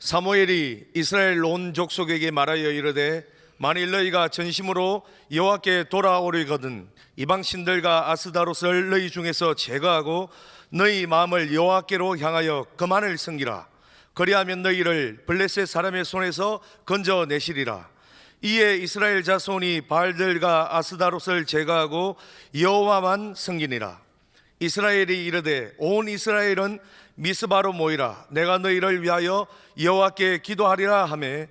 사무엘이 이스라엘 온 족속에게 말하여 이르되 만일 너희가 전심으로 여호와께 돌아오려거든 이방 신들과 아스다롯을 너희 중에서 제거하고 너희 마음을 여호와께로 향하여 그만을 섬기라. 그리하면 너희를 블레셋 사람의 손에서 건져내시리라. 이에 이스라엘 자손이 바알들과 아스다롯을 제거하고 여호와만 섬기니라. 이스라엘이 이르되 온 이스라엘은 미스바로 모이라. 내가 너희를 위하여 여호와께 기도하리라 하매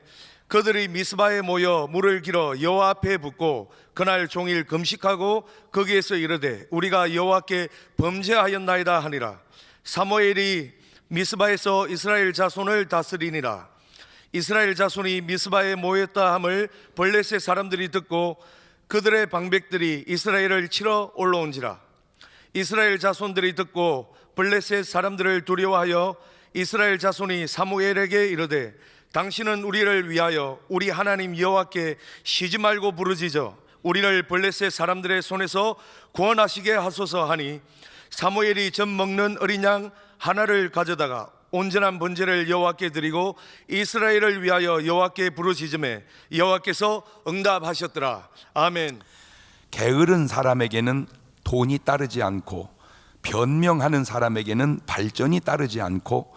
그들이 미스바에 모여 물을 길어 여호와 앞에 붓고 그날 종일 금식하고 거기에서 이르되 우리가 여호와께 범죄하였나이다 하니라. 사무엘이 미스바에서 이스라엘 자손을 다스리니라. 이스라엘 자손이 미스바에 모였다 함을 블레셋 사람들이 듣고 그들의 방백들이 이스라엘을 치러 올라온지라. 이스라엘 자손들이 듣고 블레셋 사람들을 두려워하여 이스라엘 자손이 사무엘에게 이르되 당신은 우리를 위하여 우리 하나님 여호와께 쉬지 말고 부르짖어 우리를 블레셋 사람들의 손에서 구원하시게 하소서 하니 사무엘이 젖 먹는 어린 양 하나를 가져다가 온전한 번제를 여호와께 드리고 이스라엘을 위하여 여호와께 부르짖음에 여호와께서 응답하셨더라. 아멘. 게으른 사람에게는 돈이 따르지 않고 변명하는 사람에게는 발전이 따르지 않고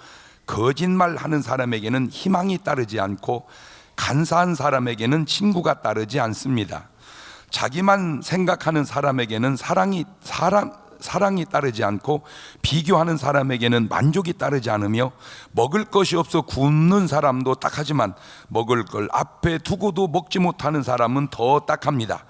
거짓말하는 사람에게는 희망이 따르지 않고 간사한 사람에게는 친구가 따르지 않습니다. 자기만 생각하는 사람에게는 사랑이 따르지 않고 비교하는 사람에게는 만족이 따르지 않으며 먹을 것이 없어 굶는 사람도 딱하지만 먹을 걸 앞에 두고도 먹지 못하는 사람은 더 딱합니다.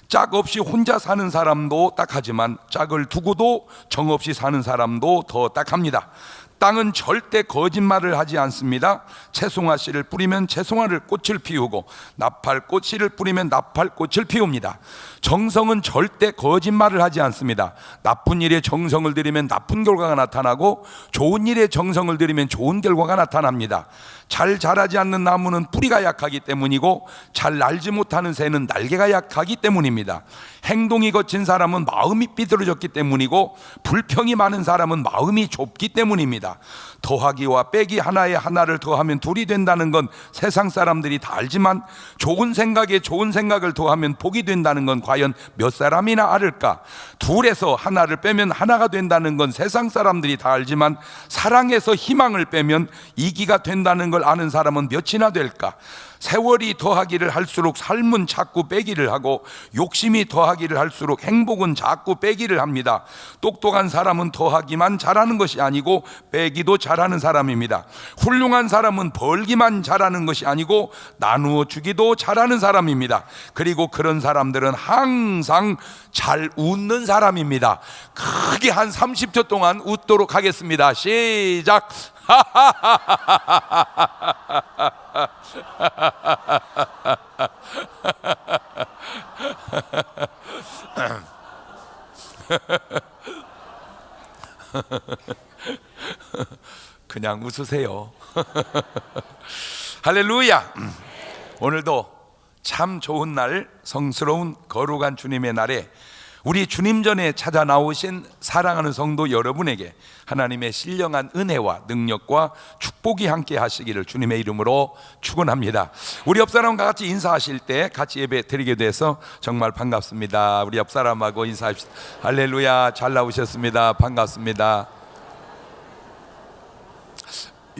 짝 없이 혼자 사는 사람도 딱하지만 짝을 두고도 정 없이 사는 사람도 더 딱합니다. 땅은 절대 거짓말을 하지 않습니다. 채송화 씨를 뿌리면 채송화를 꽃을 피우고 나팔꽃 씨를 뿌리면 나팔꽃을 피웁니다. 정성은 절대 거짓말을 하지 않습니다. 나쁜 일에 정성을 들이면 나쁜 결과가 나타나고 좋은 일에 정성을 들이면 좋은 결과가 나타납니다. 잘 자라지 않는 나무는 뿌리가 약하기 때문이고 잘 날지 못하는 새는 날개가 약하기 때문입니다. 행동이 거친 사람은 마음이 삐뚤어졌기 때문이고 불평이 많은 사람은 마음이 좁기 때문입니다. 더하기와 빼기 하나에 하나를 더하면 둘이 된다는 건 세상 사람들이 다 알지만 좋은 생각에 좋은 생각을 더하면 복이 된다는 건 과연 몇 사람이나 알을까? 둘에서 하나를 빼면 하나가 된다는 건 세상 사람들이 다 알지만 사랑에서 희망을 빼면 이기가 된다는 걸 아는 사람은 몇이나 될까? 세월이 더하기를 할수록 삶은 자꾸 빼기를 하고 욕심이 더하기를 할수록 행복은 자꾸 빼기를 합니다. 똑똑한 사람은 더하기만 잘하는 것이 아니고 빼기도 잘하는 사람입니다. 훌륭한 사람은 벌기만 잘하는 것이 아니고 나누어 주기도 잘하는 사람입니다. 그리고 그런 사람들은 항상 잘 웃는 사람입니다. 크게 한 30초 동안 웃도록 하겠습니다. 시작. 그냥 웃으세요. 할렐루야. 오늘도 참 좋은 날, 성스러운 거룩한 주님의 날에 우리 주님 전에 찾아 나오신 사랑하는 성도 여러분에게 하나님의 신령한 은혜와 능력과 축복이 함께 하시기를 주님의 이름으로 축원합니다. 우리 옆사람과 같이 인사하실 때 같이 예배 드리게 돼서 정말 반갑습니다. 우리 옆사람하고 인사합시다. 할렐루야. 잘 나오셨습니다. 반갑습니다.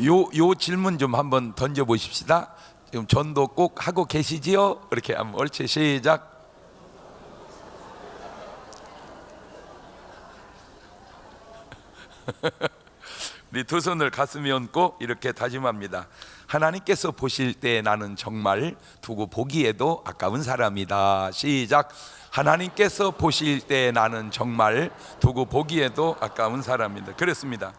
요 질문 좀 한번 던져 보십시다. 지금 전도 꼭 하고 계시지요? 이렇게 한번 옳지. 시작. 우리 두 손을 가슴에 얹고 이렇게 다짐합니다. 하나님께서 보실 때 나는 정말 두고 보기에도 아까운 사람이다. 시작. 하나님께서 보실 때 나는 정말 두고 보기에도 아까운 사람이다. 그렇습니다.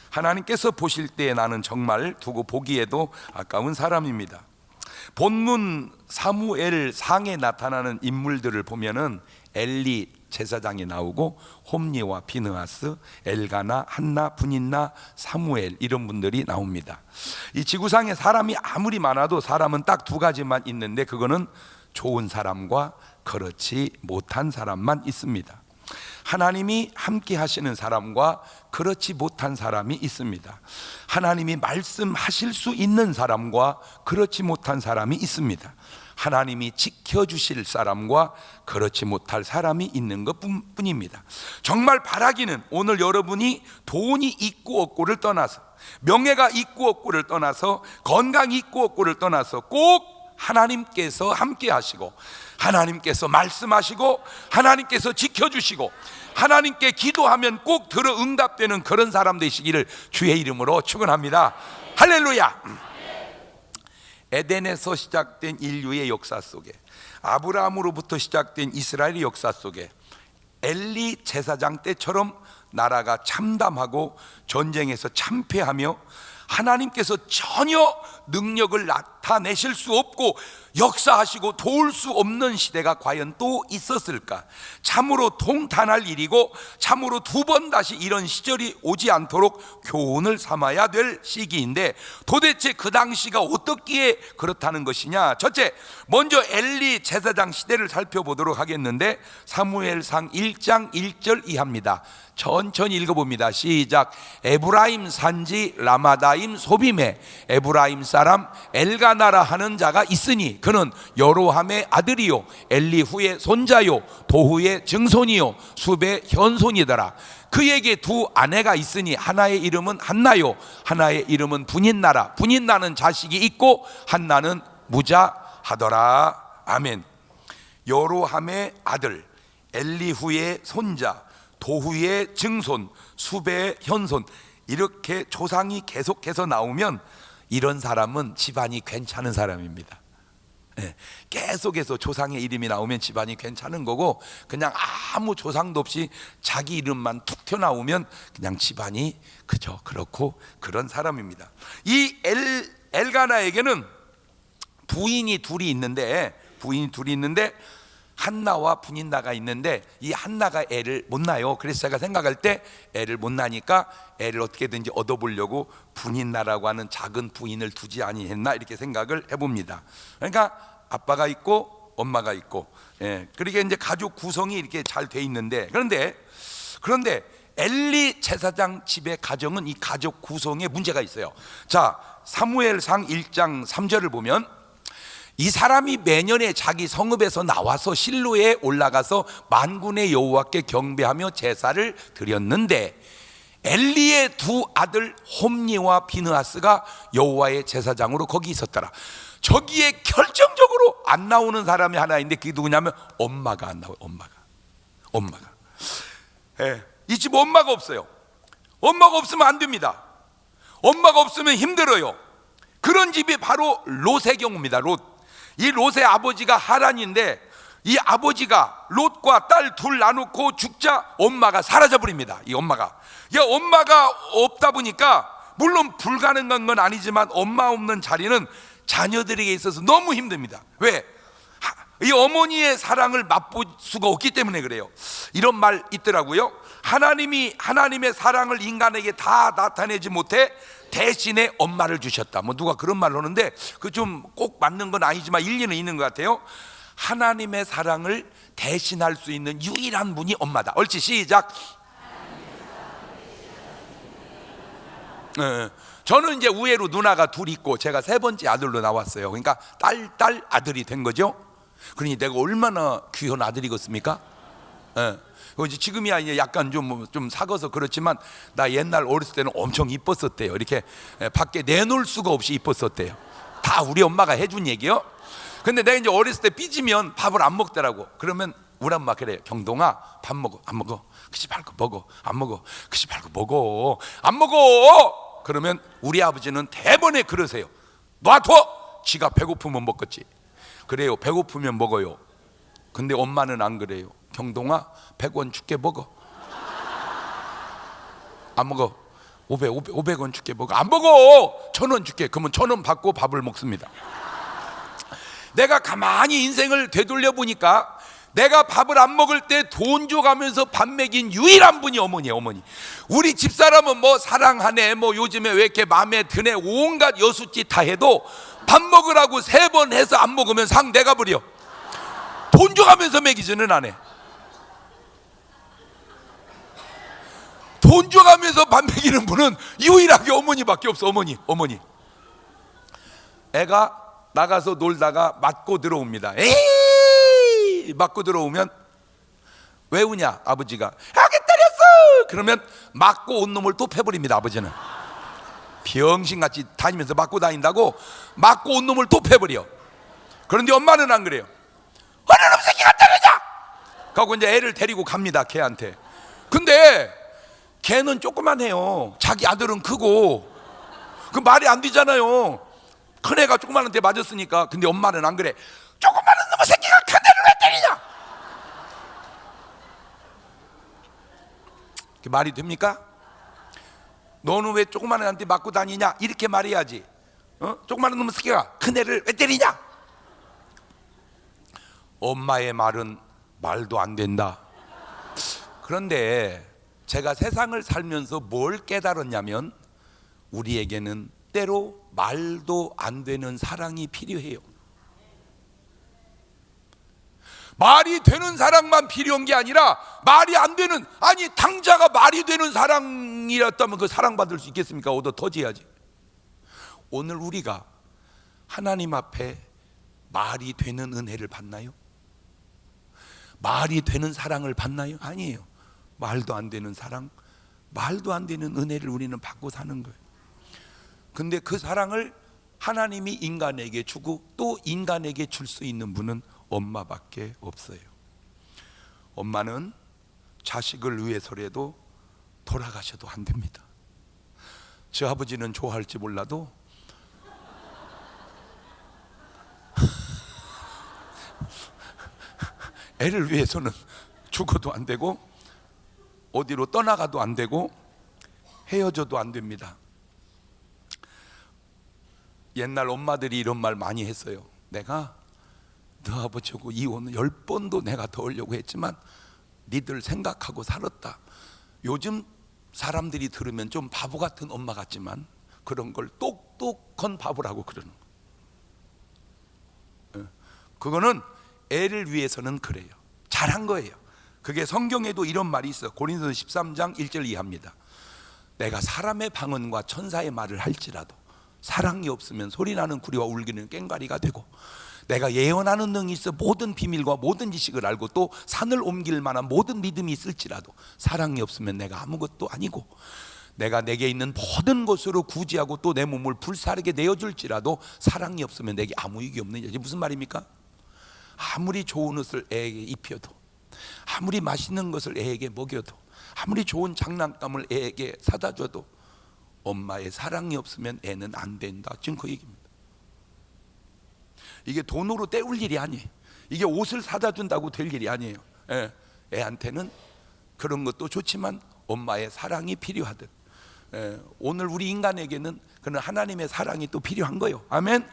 하나님께서 보실 때 나는 정말 두고 보기에도 아까운 사람입니다. 본문 사무엘 상에 나타나는 인물들을 보면은 엘리 제사장이 나오고 홈리와 비느하스, 엘가나, 한나, 분인나, 사무엘 이런 분들이 나옵니다. 이 지구상에 사람이 아무리 많아도 사람은 딱 두 가지만 있는데 그거는 좋은 사람과 그렇지 못한 사람만 있습니다. 하나님이 함께 하시는 사람과 그렇지 못한 사람이 있습니다. 하나님이 말씀하실 수 있는 사람과 그렇지 못한 사람이 있습니다. 하나님이 지켜주실 사람과 그렇지 못할 사람이 있는 것뿐입니다. 정말 바라기는 오늘 여러분이 돈이 있고 없고를 떠나서, 명예가 있고 없고를 떠나서, 건강이 있고 없고를 떠나서 꼭 하나님께서 함께 하시고, 하나님께서 말씀하시고, 하나님께서 지켜주시고, 하나님께 기도하면 꼭 들어 응답되는 그런 사람 되시기를 주의 이름으로 축원합니다. 할렐루야. 에덴에서 시작된 인류의 역사 속에, 아브라함으로부터 시작된 이스라엘의 역사 속에 엘리 제사장 때처럼 나라가 참담하고 전쟁에서 참패하며 하나님께서 전혀 능력을 나타내실 수 없고 역사하시고 도울 수 없는 시대가 과연 또 있었을까? 참으로 통탄할 일이고 참으로 두 번 다시 이런 시절이 오지 않도록 교훈을 삼아야 될 시기인데, 도대체 그 당시가 어떻기에 그렇다는 것이냐? 첫째, 먼저 엘리 제사장 시대를 살펴보도록 하겠는데, 사무엘상 1장 1절 이하입니다. 천천히 읽어봅니다. 시작. 에브라임 산지 라마다임 소빔에 에브라임 사람 엘가나라 하는 자가 있으니 그는 여로함의 아들이요 엘리후의 손자요 도후의 증손이요 숲의 현손이더라. 그에게 두 아내가 있으니 하나의 이름은 한나요 하나의 이름은 분인나라. 분인나는 자식이 있고 한나는 무자하더라. 아멘. 여로함의 아들, 엘리후의 손자, 도후의 증손, 숲의 현손, 이렇게 조상이 계속해서 나오면 이런 사람은 집안이 괜찮은 사람입니다. 계속해서 조상의 이름이 나오면 집안이 괜찮은 거고, 그냥 아무 조상도 없이 자기 이름만 툭 튀어나오면 그냥 집안이 그저 그렇고 그런 사람입니다. 이 엘가나에게는 부인이 둘이 있는데 한나와 분인나가 있는데, 이 한나가 애를 못 낳아요. 그래서 제가 생각할 때 애를 못 낳으니까 애를 어떻게든지 얻어보려고 분인나라고 하는 작은 부인을 두지 아니했나, 이렇게 생각을 해봅니다. 그러니까 아빠가 있고 엄마가 있고, 그러니까 이제 가족 구성이 이렇게 잘 돼 있는데, 그런데 엘리 제사장 집의 가정은 이 가족 구성에 문제가 있어요. 자, 사무엘상 1장 3절을 보면, 이 사람이 매년에 자기 성읍에서 나와서 실로에 올라가서 만군의 여호와께 경배하며 제사를 드렸는데, 엘리의 두 아들 홈니와 비느하스가 여호와의 제사장으로 거기 있었더라. 저기에 결정적으로 안 나오는 사람이 하나 있는데, 그게 누구냐면 엄마가 안 나와요. 엄마가 이 집 엄마가 없어요. 엄마가 없으면 안 됩니다. 엄마가 없으면 힘들어요. 그런 집이 바로 롯의 경우입니다. 이 롯의 아버지가 하란인데, 이 아버지가 롯과 딸 둘 나놓고 죽자 엄마가 사라져 버립니다. 이 엄마가 없다 보니까, 물론 불가능한 건 아니지만 엄마 없는 자리는 자녀들에게 있어서 너무 힘듭니다. 왜? 이 어머니의 사랑을 맛볼 수가 없기 때문에 그래요. 이런 말 있더라고요. 하나님의 사랑을 인간에게 다 나타내지 못해 대신에 엄마를 주셨다. 뭐 누가 그런 말을 하는데, 그 좀 꼭 맞는 건 아니지만 일리는 있는 것 같아요. 하나님의 사랑을 대신할 수 있는 유일한 분이 엄마다. 옳지, 시작. 저는 이제 우애로 누나가 둘 있고 제가 세 번째 아들로 나왔어요. 그러니까 딸 아들이 된 거죠. 그러니 내가 얼마나 귀한 아들이겠습니까? 지금이야 이제 약간 좀 사거서 그렇지만, 나 옛날 어렸을 때는 엄청 이뻤었대요. 이렇게 밖에 내놓을 수가 없이 이뻤었대요. 다 우리 엄마가 해준 얘기요. 근데 내가 이제 어렸을 때 삐지면 밥을 안 먹더라고. 그러면 우리 엄마 그래요. 경동아, 밥 먹어. 안 먹어. 그치 말고 먹어. 안 먹어. 그치 말고 먹어. 안 먹어. 그러면 우리 아버지는 대번에 그러세요. 놔둬. 지가 배고프면 먹겠지. 그래요. 배고프면 먹어요. 근데 엄마는 안 그래요. 경동아, 100원 줄게 먹어. 안 먹어. 500원 줄게 먹어. 안 먹어. 1000원 줄게. 그러면 1000원 받고 밥을 먹습니다. 내가 가만히 인생을 되돌려 보니까, 내가 밥을 안 먹을 때 돈 줘가면서 밥 먹인 유일한 분이 어머니예요. 어머니. 우리 집사람은 뭐 사랑하네, 뭐 요즘에 왜 이렇게 마음에 드네, 온갖 여수짓 다 해도 밥 먹으라고 3번 해서 안 먹으면 상 내가 버려. 돈 줘가면서 먹이지는 않아. 돈 줘가면서 밥 먹이는 분은 유일하게 어머니밖에 없어. 어머니. 애가 나가서 놀다가 맞고 들어옵니다. 에이! 맞고 들어오면 왜 우냐? 아버지가 여기 때렸어! 그러면 맞고 온 놈을 또 패버립니다. 아버지는 병신같이 다니면서 맞고 다닌다고 맞고 온 놈을 또 패버려. 그런데 엄마는 안 그래요. 어느 놈 새끼가 때리냐! 그러고 이제 애를 데리고 갑니다. 걔한테. 근데 걔는 조그만해요. 자기 아들은 크고. 그 말이 안 되잖아요. 큰애가 조그만한테 맞았으니까. 근데 엄마는 안 그래. 조그만한 놈의 새끼가 큰애를 왜 때리냐! 그게 말이 됩니까? 너는 왜 조그만한 애한테 맞고 다니냐? 이렇게 말해야지. 조그만한 놈의 새끼가 큰애를 왜 때리냐? 엄마의 말은 말도 안 된다. 그런데 제가 세상을 살면서 뭘 깨달았냐면 우리에게는 때로 말도 안 되는 사랑이 필요해요. 말이 되는 사랑만 필요한 게 아니라 말이 안 되는, 아니 당자가 말이 되는 사랑이었다면 그 사랑받을 수 있겠습니까? 얻어 터져야지. 오늘 우리가 하나님 앞에 말이 되는 은혜를 받나요? 말이 되는 사랑을 받나요? 아니에요. 말도 안 되는 사랑, 말도 안 되는 은혜를 우리는 받고 사는 거예요. 근데 그 사랑을 하나님이 인간에게 주고 또 인간에게 줄 수 있는 분은 엄마밖에 없어요. 엄마는 자식을 위해서라도 돌아가셔도 안 됩니다. 저 아버지는 좋아할지 몰라도 애를 위해서는 죽어도 안 되고 어디로 떠나가도 안 되고 헤어져도 안 됩니다. 옛날 엄마들이 이런 말 많이 했어요. 내가 너 아버지하고 이혼을 10번도 내가 더 하려고 했지만 니들 생각하고 살았다. 요즘 사람들이 들으면 좀 바보 같은 엄마 같지만 그런 걸 똑똑한 바보라고 그러는 거예요. 그거는 애를 위해서는 그래요. 잘한 거예요. 그게 성경에도 이런 말이 있어. 고린도서 13장 1절 이하입니다. 내가 사람의 방언과 천사의 말을 할지라도 사랑이 없으면 소리나는 구리와 울기는 꽹과리가 되고, 내가 예언하는 능이 있어 모든 비밀과 모든 지식을 알고 또 산을 옮길 만한 모든 믿음이 있을지라도 사랑이 없으면 내가 아무것도 아니고, 내가 내게 있는 모든 것으로 구제하고 또 내 몸을 불사르게 내어줄지라도 사랑이 없으면 내게 아무 이익이 없느냐. 이게 무슨 말입니까? 아무리 좋은 옷을 애에게 입혀도, 아무리 맛있는 것을 애에게 먹여도, 아무리 좋은 장난감을 애에게 사다 줘도 엄마의 사랑이 없으면 애는 안 된다. 지금 그 얘기입니다. 이게 돈으로 때울 일이 아니에요. 이게 옷을 사다 준다고 될 일이 아니에요. 애한테는 그런 것도 좋지만 엄마의 사랑이 필요하듯, 오늘 우리 인간에게는 그런 하나님의 사랑이 또 필요한 거예요. 아멘.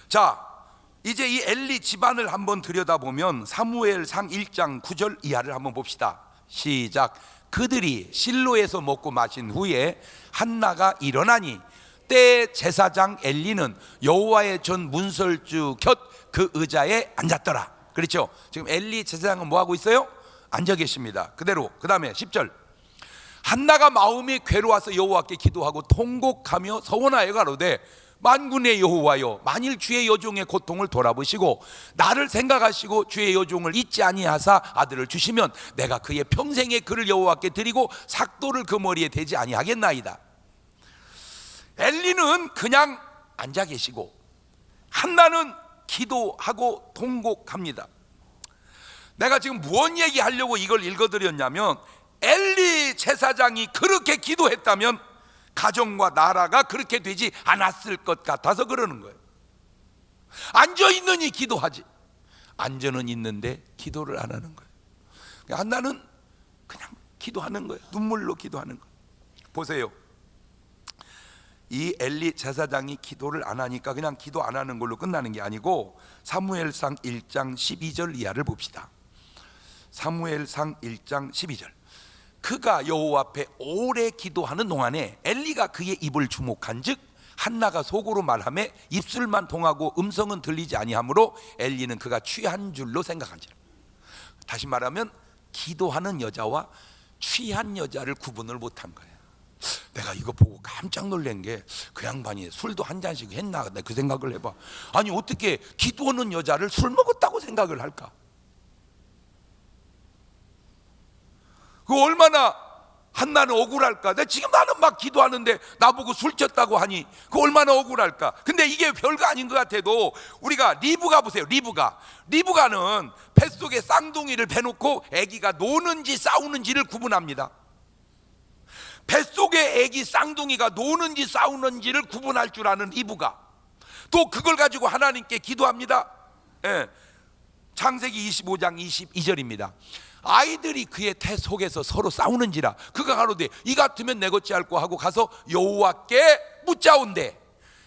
자, 이제 이 엘리 집안을 한번 들여다보면 사무엘상 1장 9절 이하를 한번 봅시다. 시작. 그들이 실로에서 먹고 마신 후에 한나가 일어나니 때 제사장 엘리는 여호와의 전 문설주 곁 그 의자에 앉았더라. 그렇죠? 지금 엘리 제사장은 뭐 하고 있어요? 앉아 계십니다. 그대로. 그 다음에 10절. 한나가 마음이 괴로워서 여호와께 기도하고 통곡하며 서원하여 가로되 만군의 여호와여, 만일 주의 여종의 고통을 돌아보시고 나를 생각하시고 주의 여종을 잊지 아니하사 아들을 주시면 내가 그의 평생의 그를 여호와께 드리고 삭도를 그 머리에 대지 아니하겠나이다. 엘리는 그냥 앉아 계시고 한나는 기도하고 통곡합니다. 내가 지금 무언 얘기하려고 이걸 읽어드렸냐면, 엘리 제사장이 그렇게 기도했다면 가정과 나라가 그렇게 되지 않았을 것 같아서 그러는 거예요. 앉아있느니 기도하지, 앉아는 있는데 기도를 안 하는 거예요. 한나는 그냥 기도하는 거예요. 눈물로 기도하는 거예요. 보세요, 이 엘리 제사장이 기도를 안 하니까 그냥 기도 안 하는 걸로 끝나는 게 아니고 사무엘상 1장 12절 이하를 봅시다. 사무엘상 1장 12절. 그가 여호와 앞에 오래 기도하는 동안에 엘리가 그의 입을 주목한즉 한나가 속으로 말하매 입술만 통하고 음성은 들리지 아니하므로 엘리는 그가 취한 줄로 생각한지라. 다시 말하면 기도하는 여자와 취한 여자를 구분을 못한 거예요. 내가 이거 보고 깜짝 놀란 게 그 양반이 술도 한 잔씩 했나 그 생각을 해봐. 아니 어떻게 기도하는 여자를 술 먹었다고 생각을 할까? 그 얼마나 한나는 억울할까? 지금 나는 막 기도하는데 나보고 술 쪘다고 하니 그 얼마나 억울할까? 근데 이게 별거 아닌 것 같아도 우리가 리브가 보세요. 리브가는 뱃속에 쌍둥이를 베놓고 아기가 노는지 싸우는지를 구분합니다. 뱃속에 아기 쌍둥이가 노는지 싸우는지를 구분할 줄 아는 리브가 또 그걸 가지고 하나님께 기도합니다. 예. 창세기 25장 22절입니다. 아이들이 그의 태 속에서 서로 싸우는지라 그가 가로되 이 같으면 내 어찌할꼬 하고 가서 여호와께 묻자온대.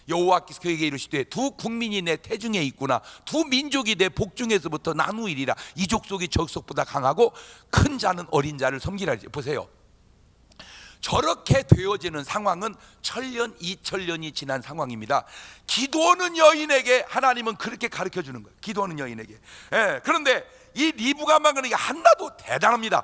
여호와께서 그에게 이르시되 두 국민이 내 태중에 있구나. 두 민족이 내 복중에서부터 나누이리라. 이 족속이 저 족속보다 강하고 큰 자는 어린 자를 섬기라. 보세요. 저렇게 되어지는 상황은 1000년 2000년이 지난 상황입니다. 기도하는 여인에게 하나님은 그렇게 가르쳐 주는 거예요. 기도하는 여인에게. 예, 그런데 이 리브가만 그러니까 한나도 대단합니다.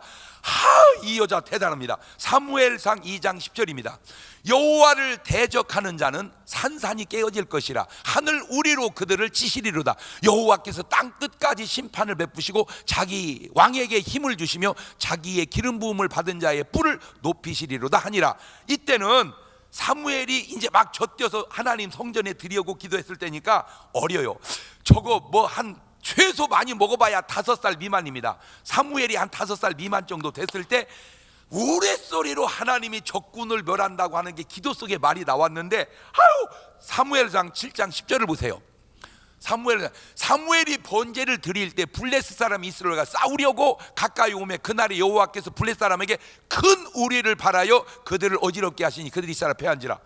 이 여자 대단합니다. 사무엘상 2장 10절입니다. 여호와를 대적하는 자는 산산이 깨어질 것이라. 하늘 우리로 그들을 치시리로다. 여호와께서 땅 끝까지 심판을 베푸시고 자기 왕에게 힘을 주시며 자기의 기름 부음을 받은 자의 뿔을 높이시리로다 하니라. 이때는 사무엘이 이제 막 젖뛰어서 하나님 성전에 드리려고 기도했을 때니까 어려요. 저거 뭐 한 최소 많이 먹어봐야 5살 미만입니다. 사무엘이 한 5살 미만 정도 됐을 때 우레소리로 하나님이 적군을 멸한다고 하는 게 기도 속에 말이 나왔는데 사무엘상 7장 10절을 보세요. 사무엘이 번제를 드릴 때 블레스 사람 이스라엘과 싸우려고 가까이 오매 그날에 여호와께서 블레스 사람에게 큰 우리를 바라여 그들을 어지럽게 하시니 그들이 이스라엘 패한지라.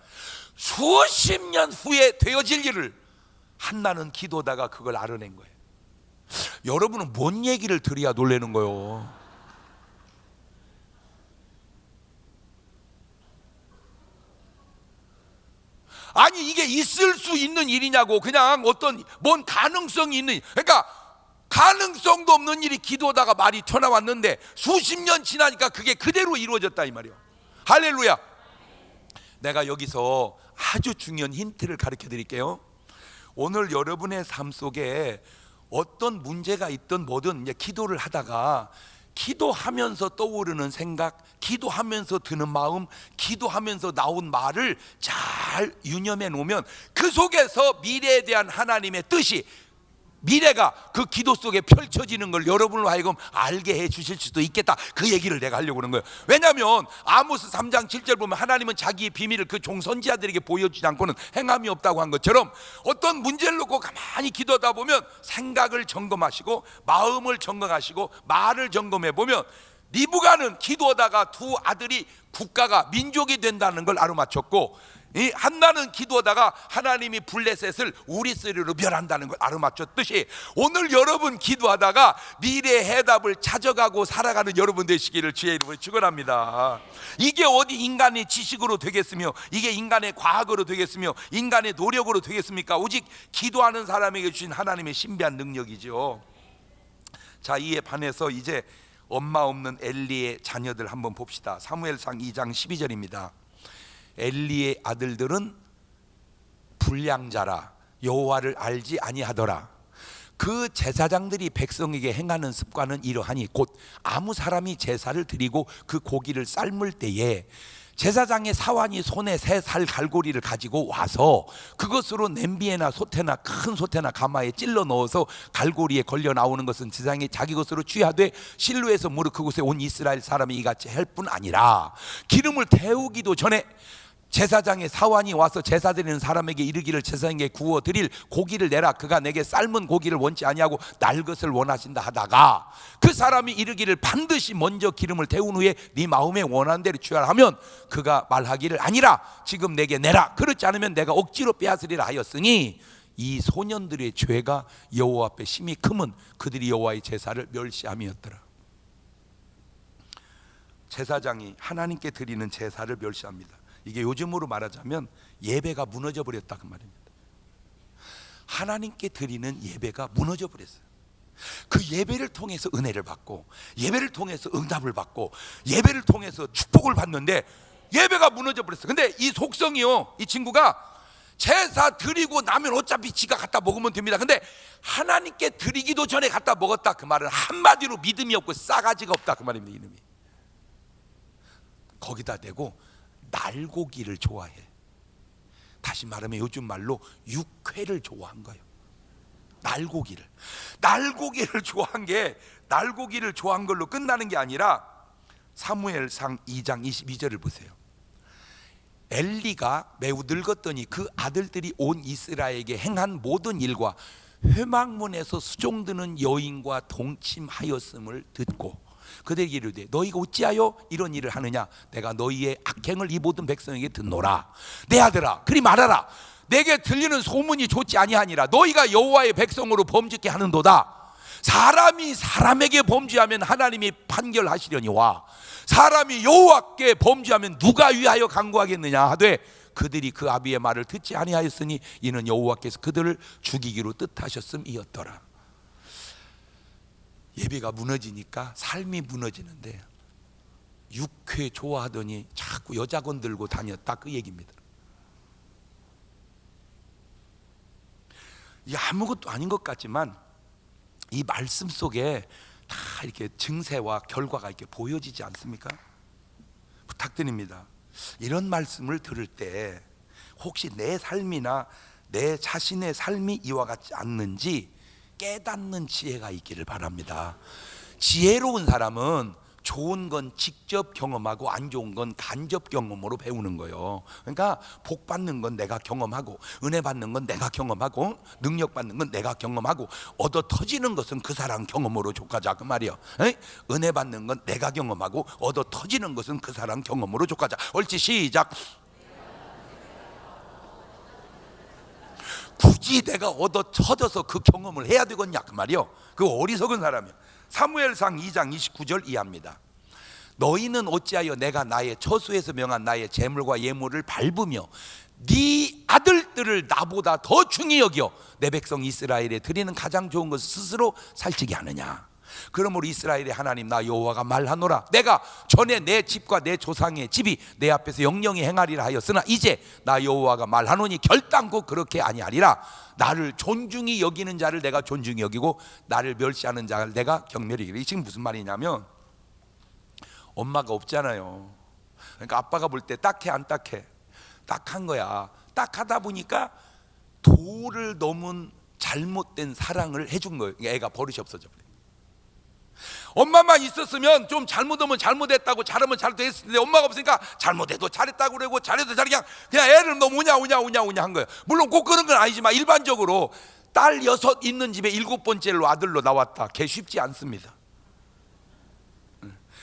수십 년 후에 되어질 일을 한나는 기도다가 그걸 알아낸 거예요. 여러분은 뭔 얘기를 들어야 놀라는 거예요? 아니 이게 있을 수 있는 일이냐고. 그냥 어떤 뭔 가능성이 있는, 그러니까 가능성도 없는 일이 기도하다가 말이 튀어나왔는데 수십 년 지나니까 그게 그대로 이루어졌다 이 말이에요. 할렐루야. 내가 여기서 아주 중요한 힌트를 가르쳐 드릴게요. 오늘 여러분의 삶 속에 어떤 문제가 있든 뭐든 이제 기도를 하다가 기도하면서 떠오르는 생각, 기도하면서 드는 마음, 기도하면서 나온 말을 잘 유념해 놓으면 그 속에서 미래에 대한 하나님의 뜻이, 미래가 그 기도 속에 펼쳐지는 걸 여러분을 하여금 알게 해 주실 수도 있겠다. 그 얘기를 내가 하려고 그러는 거예요. 왜냐하면 아모스 3장 7절 보면 하나님은 자기의 비밀을 그 종선지자들에게 보여주지 않고는 행함이 없다고 한 것처럼 어떤 문제를 놓고 가만히 기도하다 보면 생각을 점검하시고 마음을 점검하시고 말을 점검해 보면 리브가는 기도하다가 두 아들이 국가가 민족이 된다는 걸 알아맞혔고, 이 한나는 기도하다가 하나님이 블레셋을 우리스리로 멸한다는 걸 알아맞혔듯이 오늘 여러분 기도하다가 미래의 해답을 찾아가고 살아가는 여러분 되시기를 주의 이름으로 축원합니다. 이게 어디 인간의 지식으로 되겠으며 이게 인간의 과학으로 되겠으며 인간의 노력으로 되겠습니까? 오직 기도하는 사람에게 주신 하나님의 신비한 능력이죠. 자, 이에 반해서 이제 엄마 없는 엘리의 자녀들 한번 봅시다. 사무엘상 2장 12절입니다. 엘리의 아들들은 불량자라 여호와를 알지 아니하더라. 그 제사장들이 백성에게 행하는 습관은 이러하니 곧 아무 사람이 제사를 드리고 그 고기를 삶을 때에 제사장의 사환이 손에 새 살 갈고리를 가지고 와서 그것으로 냄비에나 솥에나 큰 솥에나 가마에 찔러 넣어서 갈고리에 걸려 나오는 것은 제사장이 자기 것으로 취하되 실로에서 무릇 그곳에 온 이스라엘 사람이 이같이 할 뿐 아니라 기름을 태우기도 전에 제사장의 사환이 와서 제사 드리는 사람에게 이르기를 제사장에게 구워 드릴 고기를 내라. 그가 내게 삶은 고기를 원치 아니하고 날 것을 원하신다 하다가 그 사람이 이르기를 반드시 먼저 기름을 태운 후에 네 마음에 원하는 대로 취하라 하면 그가 말하기를 아니라 지금 내게 내라. 그렇지 않으면 내가 억지로 빼앗으리라 하였으니 이 소년들의 죄가 여호와 앞에 심히 크면 그들이 여호와의 제사를 멸시함이었더라. 제사장이 하나님께 드리는 제사를 멸시합니다. 이게 요즘으로 말하자면 예배가 무너져 버렸다 그 말입니다. 하나님께 드리는 예배가 무너져 버렸어요. 그 예배를 통해서 은혜를 받고, 예배를 통해서 응답을 받고, 예배를 통해서 축복을 받는데 예배가 무너져 버렸어. 근데 이 속성이요, 이 친구가 제사 드리고 나면 어차피 지가 갖다 먹으면 됩니다. 근데 하나님께 드리기도 전에 갖다 먹었다, 그 말은 한마디로 믿음이 없고 싸가지가 없다, 그 말입니다. 이놈이. 거기다 대고 날고기를 좋아해. 다시 말하면 요즘 말로 육회를 좋아한 거예요. 날고기를 좋아한 게, 날고기를 좋아한 걸로 끝나는 게 아니라 사무엘상 2장 22절을 보세요. 엘리가 매우 늙었더니 그 아들들이 온 이스라엘에게 행한 모든 일과 회막문에서 수종드는 여인과 동침하였음을 듣고 그들에게 이르되 너희가 어찌하여 이런 일을 하느냐? 내가 너희의 악행을 이 모든 백성에게 듣노라. 내 아들아, 그리 말하라. 내게 들리는 소문이 좋지 아니하니라. 너희가 여호와의 백성으로 범죄케 하는도다. 사람이 사람에게 범죄하면 하나님이 판결하시려니와 사람이 여호와께 범죄하면 누가 위하여 간구하겠느냐 하되 그들이 그 아비의 말을 듣지 아니하였으니 이는 여호와께서 그들을 죽이기로 뜻하셨음이었더라. 예배가 무너지니까 삶이 무너지는데 육회 좋아하더니 자꾸 여자건 들고 다녔다, 그 얘기입니다. 이게 아무것도 아닌 것 같지만 이 말씀 속에 다 이렇게 증세와 결과가 이렇게 보여지지 않습니까? 부탁드립니다. 이런 말씀을 들을 때 혹시 내 삶이나 내 자신의 삶이 이와 같지 않는지 깨닫는 지혜가 있기를 바랍니다. 지혜로운 사람은 좋은 건 직접 경험하고 안 좋은 건 간접 경험으로 배우는 거예요. 그러니까 복 받는 건 내가 경험하고, 은혜 받는 건 내가 경험하고, 능력 받는 건 내가 경험하고, 얻어 터지는 것은 그 사람 경험으로 족하자, 그 말이에요. 은혜 받는 건 내가 경험하고, 얻어 터지는 것은 그 사람 경험으로 족하자. 옳지, 시작. 굳이 내가 얻어 터져서 그 경험을 해야 되겠냐, 그 말이요. 그 어리석은 사람이요. 사무엘상 2장 29절 이하입니다. 너희는 어찌하여 내가 나의 처소에서 명한 나의 재물과 예물을 밟으며 네 아들들을 나보다 더 중히 여겨 내 백성 이스라엘에 드리는 가장 좋은 것을 스스로 살찌게 하느냐? 그러므로 이스라엘의 하나님 나 여호와가 말하노라. 내가 전에 내 집과 내 조상의 집이 내 앞에서 영영히 행하리라 하였으나 이제 나 여호와가 말하노니 결단코 그렇게 아니하리라. 나를 존중히 여기는 자를 내가 존중히 여기고 나를 멸시하는 자를 내가 경멸히 여기리라. 이 지금 무슨 말이냐면 엄마가 없잖아요. 그러니까 아빠가 볼 때 딱해 안 딱해? 딱한 거야. 딱하다 보니까 도를 넘은 잘못된 사랑을 해준 거예요. 애가 버릇이 없어져 버려. 엄마만 있었으면 좀 잘못하면 잘못했다고, 잘하면 잘했을 텐데 엄마가 없으니까 잘못해도 잘했다고 그러고 잘해도 그냥 애를 너무 우냐 한 거예요. 물론 꼭 그런 건 아니지만 일반적으로 딸 6 있는 집에 7번째로 아들로 나왔다. 걔 쉽지 않습니다.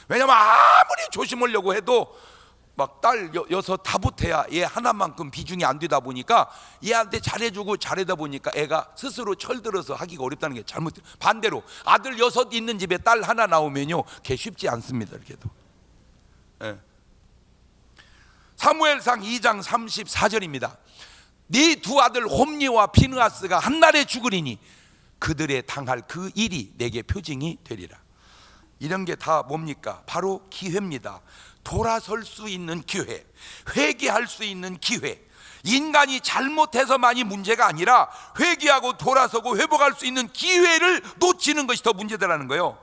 왜냐면 아무리 조심하려고 해도 막 딸 6 다 못해야 얘 하나만큼 비중이 안 되다 보니까 얘한테 잘해주고 잘하다 보니까 애가 스스로 철들어서 하기가 어렵다는 게 잘못. 반대로 아들 6 있는 집에 딸 하나 나오면요, 걔 쉽지 않습니다. 이렇게도. 사무엘상 2장 34절입니다. 네 두 아들 홈리와 비느하스가 한날에 죽으리니 그들의 당할 그 일이 내게 표징이 되리라. 이런 게 다 뭡니까? 바로 기회입니다. 돌아설 수 있는 기회, 회개할 수 있는 기회. 인간이 잘못해서만이 문제가 아니라 회개하고 돌아서고 회복할 수 있는 기회를 놓치는 것이 더 문제다라는 거예요.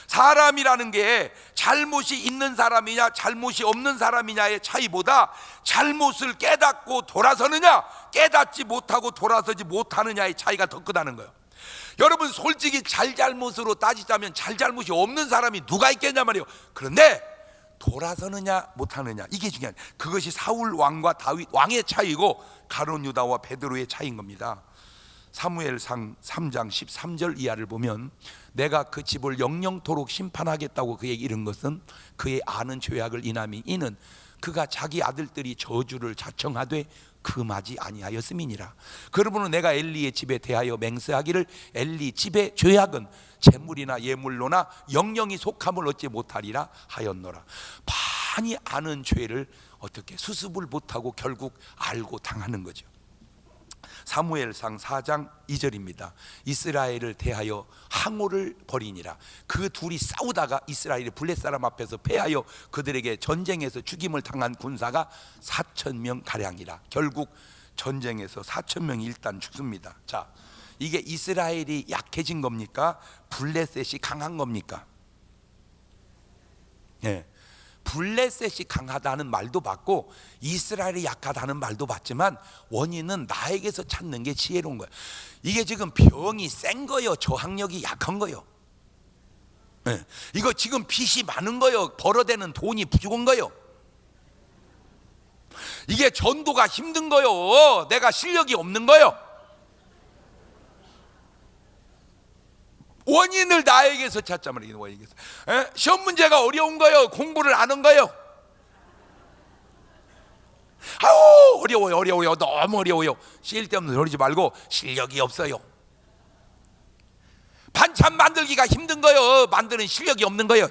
사람이라는 게 잘못이 있는 사람이냐 잘못이 없는 사람이냐의 차이보다 잘못을 깨닫고 돌아서느냐 깨닫지 못하고 돌아서지 못하느냐의 차이가 더 크다는 거예요. 여러분 솔직히 잘잘못으로 따지자면 잘잘못이 없는 사람이 누가 있겠냐 말이에요. 그런데 돌아서느냐 못하느냐 이게 중요한, 그것이 사울 왕과 다윗 왕의 차이고 가룟 유다와 베드로의 차이인 겁니다. 사무엘상 3장 13절 이하를 보면 내가 그 집을 영영토록 심판하겠다고 그에게 이른 것은 그의 아는 죄악을 인함이 이는 그가 자기 아들들이 저주를 자청하되 금하지 아니하였음이니라. 그러므로 내가 엘리의 집에 대하여 맹세하기를 엘리 집의 죄악은 재물이나 예물로나 영영이 속함을 얻지 못하리라 하였노라. 많이 아는 죄를 어떻게 수습을 못하고 결국 알고 당하는 거죠. 사무엘상 4장 2절입니다. 이스라엘을 대하여 항오를 벌이니라. 그 둘이 싸우다가 이스라엘이 블레 사람 앞에서 패하여 그들에게 전쟁에서 죽임을 당한 군사가 4,000명 가량이라. 결국 전쟁에서 4,000명이 일단 죽습니다. 자, 이게 이스라엘이 약해진 겁니까? 블레셋이 강한 겁니까? 예. 블레셋이 강하다는 말도 받고 이스라엘이 약하다는 말도 받지만 원인은 나에게서 찾는 게 지혜로운 거예요. 이게 지금 병이 센 거요, 저항력이 약한 거요. 예. 이거 지금 빚이 많은 거요, 벌어대는 돈이 부족한 거요. 이게 전도가 힘든 거요, 내가 실력이 없는 거요. 원인을 나에게서 찾자 말이에요. 원인에서. 시험 문제가 어려운 거요, 공부를 안 한 거요. 아우 어려워요, 너무 어려워요. 쓸데없는 소리 하지 말고 실력이 없어요. 반찬 만들기가 힘든 거요, 만드는 실력이 없는 거요.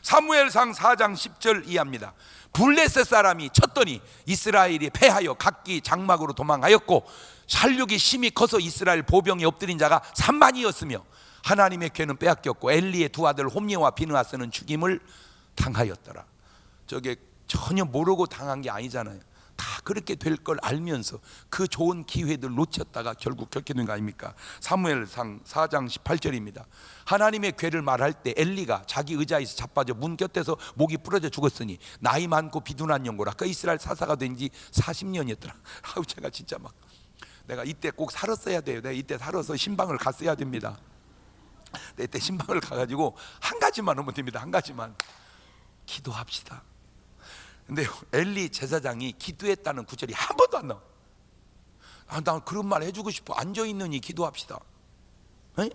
사무엘상 4장 10절 이하입니다. 블레셋 사람이 쳤더니 이스라엘이 패하여 각기 장막으로 도망하였고 살육이 심히 커서 이스라엘 보병에 엎드린 자가 3만이었으며 하나님의 궤는 빼앗겼고 엘리의 두 아들 홈리와 비느하스는 죽임을 당하였더라. 저게 전혀 모르고 당한 게 아니잖아요. 다 그렇게 될 걸 알면서 그 좋은 기회들 놓쳤다가 결국 그렇게 된 거 아닙니까? 사무엘상 4장 18절입니다. 하나님의 궤를 말할 때 엘리가 자기 의자에서 자빠져 문 곁에서 목이 부러져 죽었으니 나이 많고 비둔한 영고라. 그 이스라엘 사사가 된 지 40년이었더라. 아우 제가 진짜 막 내가 이때 꼭 살았어야 돼요. 내가 이때 살아서 신방을 갔어야 됩니다. 이때 신방을 가가지고 한 가지만 하면 됩니다. 한 가지만 기도합시다. 근데 엘리 제사장이 기도했다는 구절이 한 번도 안 나와. 난 그런 말 해주고 싶어. 앉아있느니 기도합시다. 에?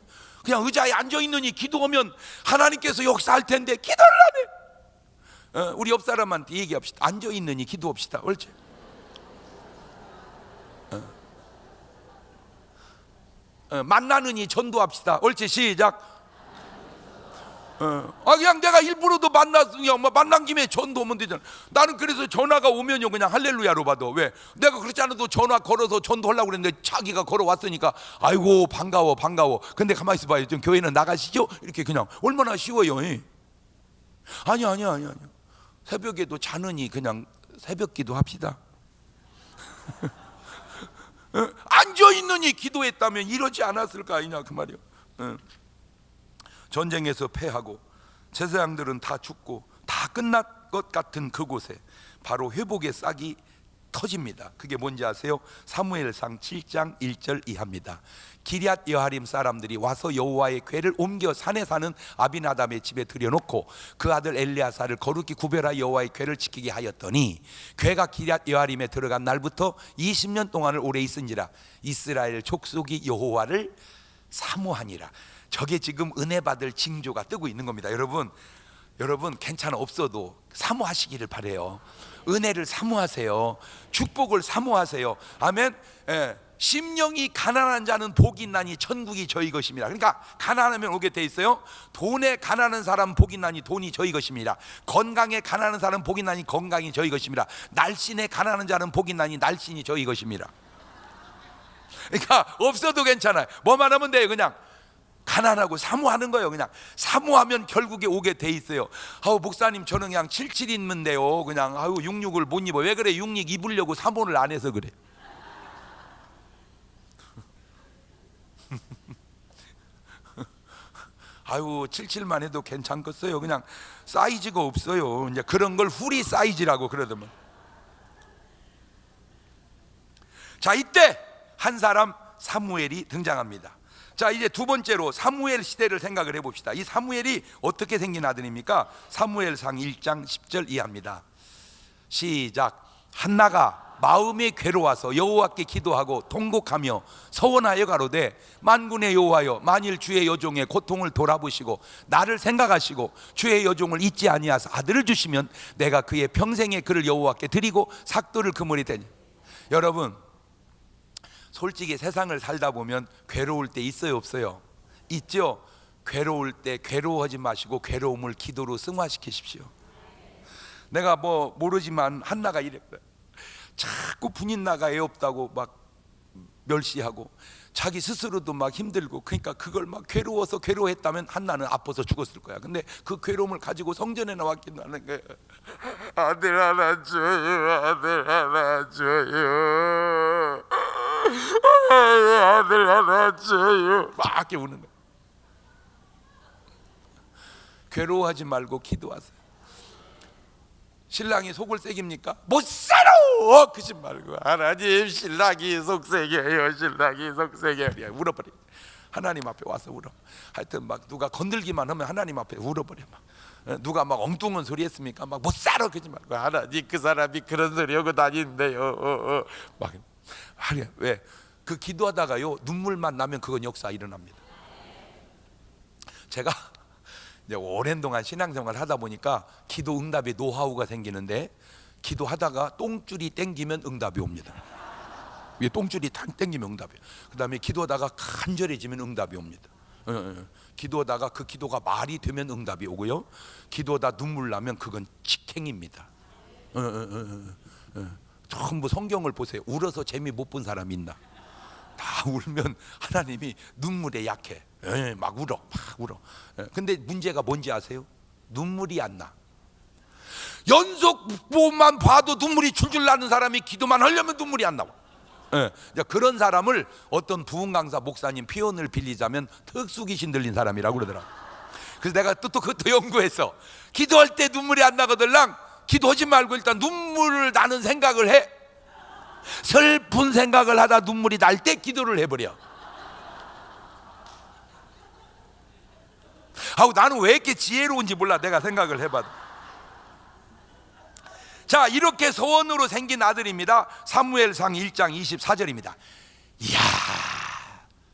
그냥 의자에 앉아있느니 기도하면 하나님께서 역사할 텐데 기도를 안 해. 우리 옆 사람한테 얘기합시다. 앉아있느니 기도합시다. 옳지? 만나느니 전도합시다. 옳지? 시작. 그냥 내가 일부러도 만난 김에 전도하면 되잖아. 나는 그래서 전화가 오면요 그냥 할렐루야로 받아. 왜? 내가 그렇지 않아도 전화 걸어서 전도하려고 그랬는데 자기가 걸어왔으니까 아이고 반가워. 근데 가만히 있어봐요. 좀 교회는 나가시죠? 이렇게 그냥 얼마나 쉬워요. 아니야. 새벽에도 자느니 그냥 새벽 기도합시다. 앉아있느니 기도했다면 이러지 않았을까 아니냐 그 말이요. 전쟁에서 패하고 제사장들은 다 죽고 다 끝난 것 같은 그곳에 바로 회복의 싹이 터집니다. 그게 뭔지 아세요? 사무엘상 7장 1절 이하입니다. 기럇 여하림 사람들이 와서 여호와의 궤를 옮겨 산에 사는 아비나답의 집에 들여놓고 그 아들 엘리야사를 거룩히 구별하여 여호와의 궤를 지키게 하였더니 궤가 기럇 여하림에 들어간 날부터 20년 동안을 오래 있은지라 이스라엘 족속이 여호와를 사모하니라. 저게 지금 은혜 받을 징조가 뜨고 있는 겁니다. 여러분 괜찮아 없어도 사모하시기를 바래요. 은혜를 사모하세요. 축복을 사모하세요. 아멘. 심령이 가난한 자는 복이 있나니 천국이 저희 것입니다. 그러니까 가난하면 오게 돼 있어요. 돈에 가난한 사람 복이 있나니 돈이 저희 것입니다. 건강에 가난한 사람 복이 있나니 건강이 저희 것입니다. 날씬에 가난한 자는 복이 있나니 날씬이 저희 것입니다. 그러니까 없어도 괜찮아요. 뭐만 하면 돼요. 그냥 가난하고 사모하는 거예요. 그냥 사모하면 결국에 오게 돼 있어요. 목사님 저는 그냥 77 입는데요. 그냥 66을 못 입어. 왜 그래? 66 입으려고 사모를 안 해서 그래. 아유 77만 해도 괜찮겠어요. 그냥 사이즈가 없어요. 이제 그런 걸 후리 사이즈라고 그러더만. 자 이때 한 사람 사무엘이 등장합니다. 자 이제 두 번째로 사무엘 시대를 생각을 해봅시다. 이 사무엘이 어떻게 생긴 아들입니까? 사무엘상 1장 10절 이하입니다. 시작. 한나가 마음이 괴로워서 여호와께 기도하고 통곡하며 서원하여 가로되 만군의 여호와여 만일 주의 여종의 고통을 돌아보시고 나를 생각하시고 주의 여종을 잊지 아니하사 아들을 주시면 내가 그의 평생의 그를 여호와께 드리고 삭도를 그물이 되니. 여러분 솔직히 세상을 살다 보면 괴로울 때 있어요 없어요? 있죠. 괴로울 때 괴로워하지 마시고 괴로움을 기도로 승화시키십시오. 내가 모르지만 한나가 이랬어요. 자꾸 분인 나가 애 없다고 막 멸시하고 자기 스스로도 막 힘들고, 그러니까 그걸 막 괴로워서 괴로워했다면 한나는 아파서 죽었을 거야. 근데 그 괴로움을 가지고 성전에 나왔긴 하는 거야. 아들 하나 줘요, 아들 하나 줘요, 아들 하나 줘요, 막 이렇게 우는 거야. 괴로워하지 말고 기도하세요. 신랑이 속을 새깁니까? 못 살아! 그러지 말고 하나님, 신랑이 속새겨요, 신랑이 속새겨요, 울어버려. 하나님 앞에 와서 울어. 하여튼 막 누가 건들기만 하면 하나님 앞에 울어버려. 막 누가 막 엉뚱한 소리 했습니까? 막 못 살아! 그러지 말고 하나님, 그 사람이 그런 소리 하고 다니는데요, 막 하려. 왜? 그 기도하다가요 눈물만 나면 그건 역사 일어납니다. 제가 이제 오랜 동안 신앙생활 하다 보니까 기도 응답의 노하우가 생기는데, 기도하다가 똥줄이 땡기면 응답이 옵니다. 위에 똥줄이 땡기면 응답이에요. 그 다음에 기도하다가 간절해지면 응답이 옵니다. 기도하다가 그 기도가 말이 되면 응답이 오고요, 기도하다 눈물 나면 그건 직행입니다. 전부 성경을 보세요. 울어서 재미 못 본 사람 있나? 다 울면 하나님이 눈물에 약해. 막 울어, 막 울어. 근데 문제가 뭔지 아세요? 눈물이 안 나. 연속보만 봐도 눈물이 줄줄 나는 사람이 기도만 하려면 눈물이 안 나와. 그런 사람을 어떤 부흥 강사 목사님 표현을 빌리자면 특수귀신 들린 사람이라고 그러더라. 그래서 내가 또 그것도 연구했어. 기도할 때 눈물이 안 나거들랑 기도하지 말고 일단 눈물을 나는 생각을 해. 슬픈 생각을 하다 눈물이 날 때 기도를 해버려. 아우, 나는 왜 이렇게 지혜로운지 몰라. 내가 생각을 해봐도. 자, 이렇게 소원으로 생긴 아들입니다. 사무엘상 1장 24절입니다 이야,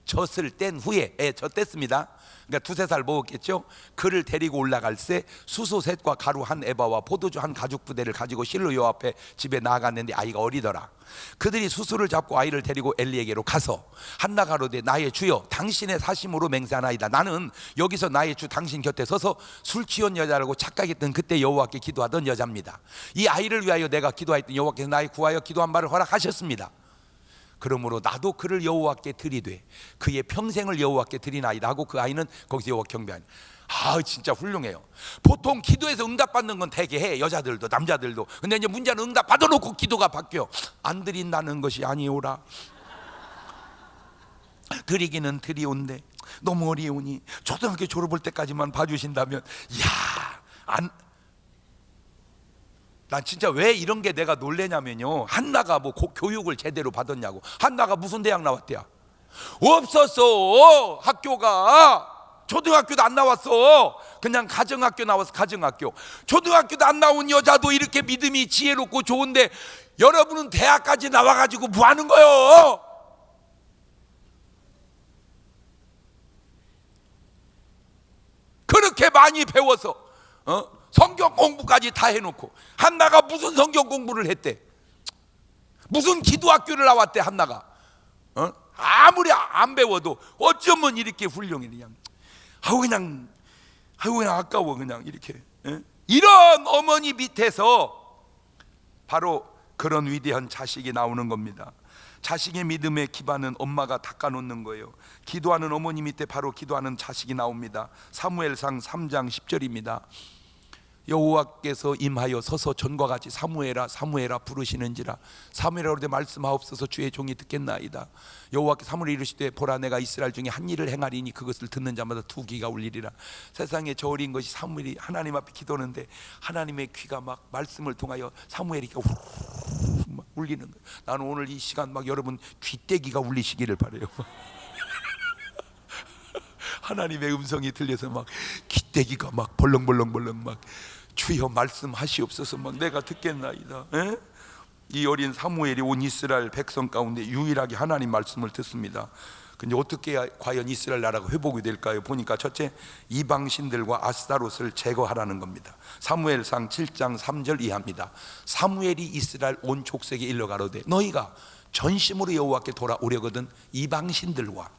젖을 뗀 후에, 젖댔습니다. 그러니까 두세 살 먹었겠죠. 그를 데리고 올라갈새 수소 셋과 가루 한 에바와 포도주 한 가죽 부대를 가지고 실로 요 앞에 집에 나아갔는데 아이가 어리더라. 그들이 수소를 잡고 아이를 데리고 엘리에게로 가서 한나가 가로되 나의 주여, 당신의 사심으로 맹세하나이다. 나는 여기서 나의 주 당신 곁에 서서 술 취한 여자라고 착각했던 그때 여호와께 기도하던 여자입니다. 이 아이를 위하여 내가 기도하였던 여호와께서 나의 구하여 기도한 바를 허락하셨습니다. 그러므로 나도 그를 여호와께 드리되 그의 평생을 여호와께 드리나이다 하고 그 아이는 거기서 여호와 경배하니. 진짜 훌륭해요. 보통 기도해서 응답받는 건 되게 해, 여자들도 남자들도. 근데 이제 문제는 응답 받아놓고 기도가 바뀌어. 안 드린다는 것이 아니오라. 드리기는 드리온데 너무 어려우니 초등학교 졸업할 때까지만 봐주신다면. 난 진짜 왜 이런 게 내가 놀래냐면요, 한나가 뭐 교육을 제대로 받았냐고. 한나가 무슨 대학 나왔대야? 없었어. 학교가 초등학교도 안 나왔어. 그냥 가정학교 나와서 가정학교. 초등학교도 안 나온 여자도 이렇게 믿음이 지혜롭고 좋은데 여러분은 대학까지 나와가지고 뭐 하는 거요? 그렇게 많이 배워서 성경 공부까지 다 해놓고. 한나가 무슨 성경 공부를 했대? 무슨 기도학교를 나왔대 한나가? 아무리 안 배워도 어쩌면 이렇게 훌륭해. 그냥 아까워. 그냥 이렇게. 이런 어머니 밑에서 바로 그런 위대한 자식이 나오는 겁니다. 자식의 믿음의 기반은 엄마가 닦아놓는 거예요. 기도하는 어머니 밑에 바로 기도하는 자식이 나옵니다. 사무엘상 3장 10절입니다 여호와께서 임하여 서서 전과 같이 사무엘아 사무엘아 부르시는지라. 사무엘아 그러되 말씀하옵소서 주의 종이 듣겠나이다. 여호와께 사무엘이 이르시되 보라 내가 이스라엘 중에 한 일을 행하리니 그것을 듣는 자마다 두 귀가 울리리라. 세상에 저 어린 것이 사무엘이 하나님 앞에 기도하는데 하나님의 귀가 막 말씀을 통하여 사무엘이 막 울리는 거예요. 나는 오늘 이 시간 막 여러분 귀때기가 울리시기를 바라요. 하나님의 음성이 들려서 막 귀때기가 막 벌렁벌렁 막 주여 말씀하시옵소서 막 내가 듣겠나이다. 이 어린 사무엘이 온 이스라엘 백성 가운데 유일하게 하나님 말씀을 듣습니다. 근데 어떻게 해야 과연 이스라엘 나라가 회복이 될까요? 보니까 첫째, 이방신들과 아스타롯을 제거하라는 겁니다. 사무엘상 7장 3절 이하입니다. 사무엘이 이스라엘 온 족속에 일러 가로되 너희가 전심으로 여호와께 돌아오려거든 이방신들과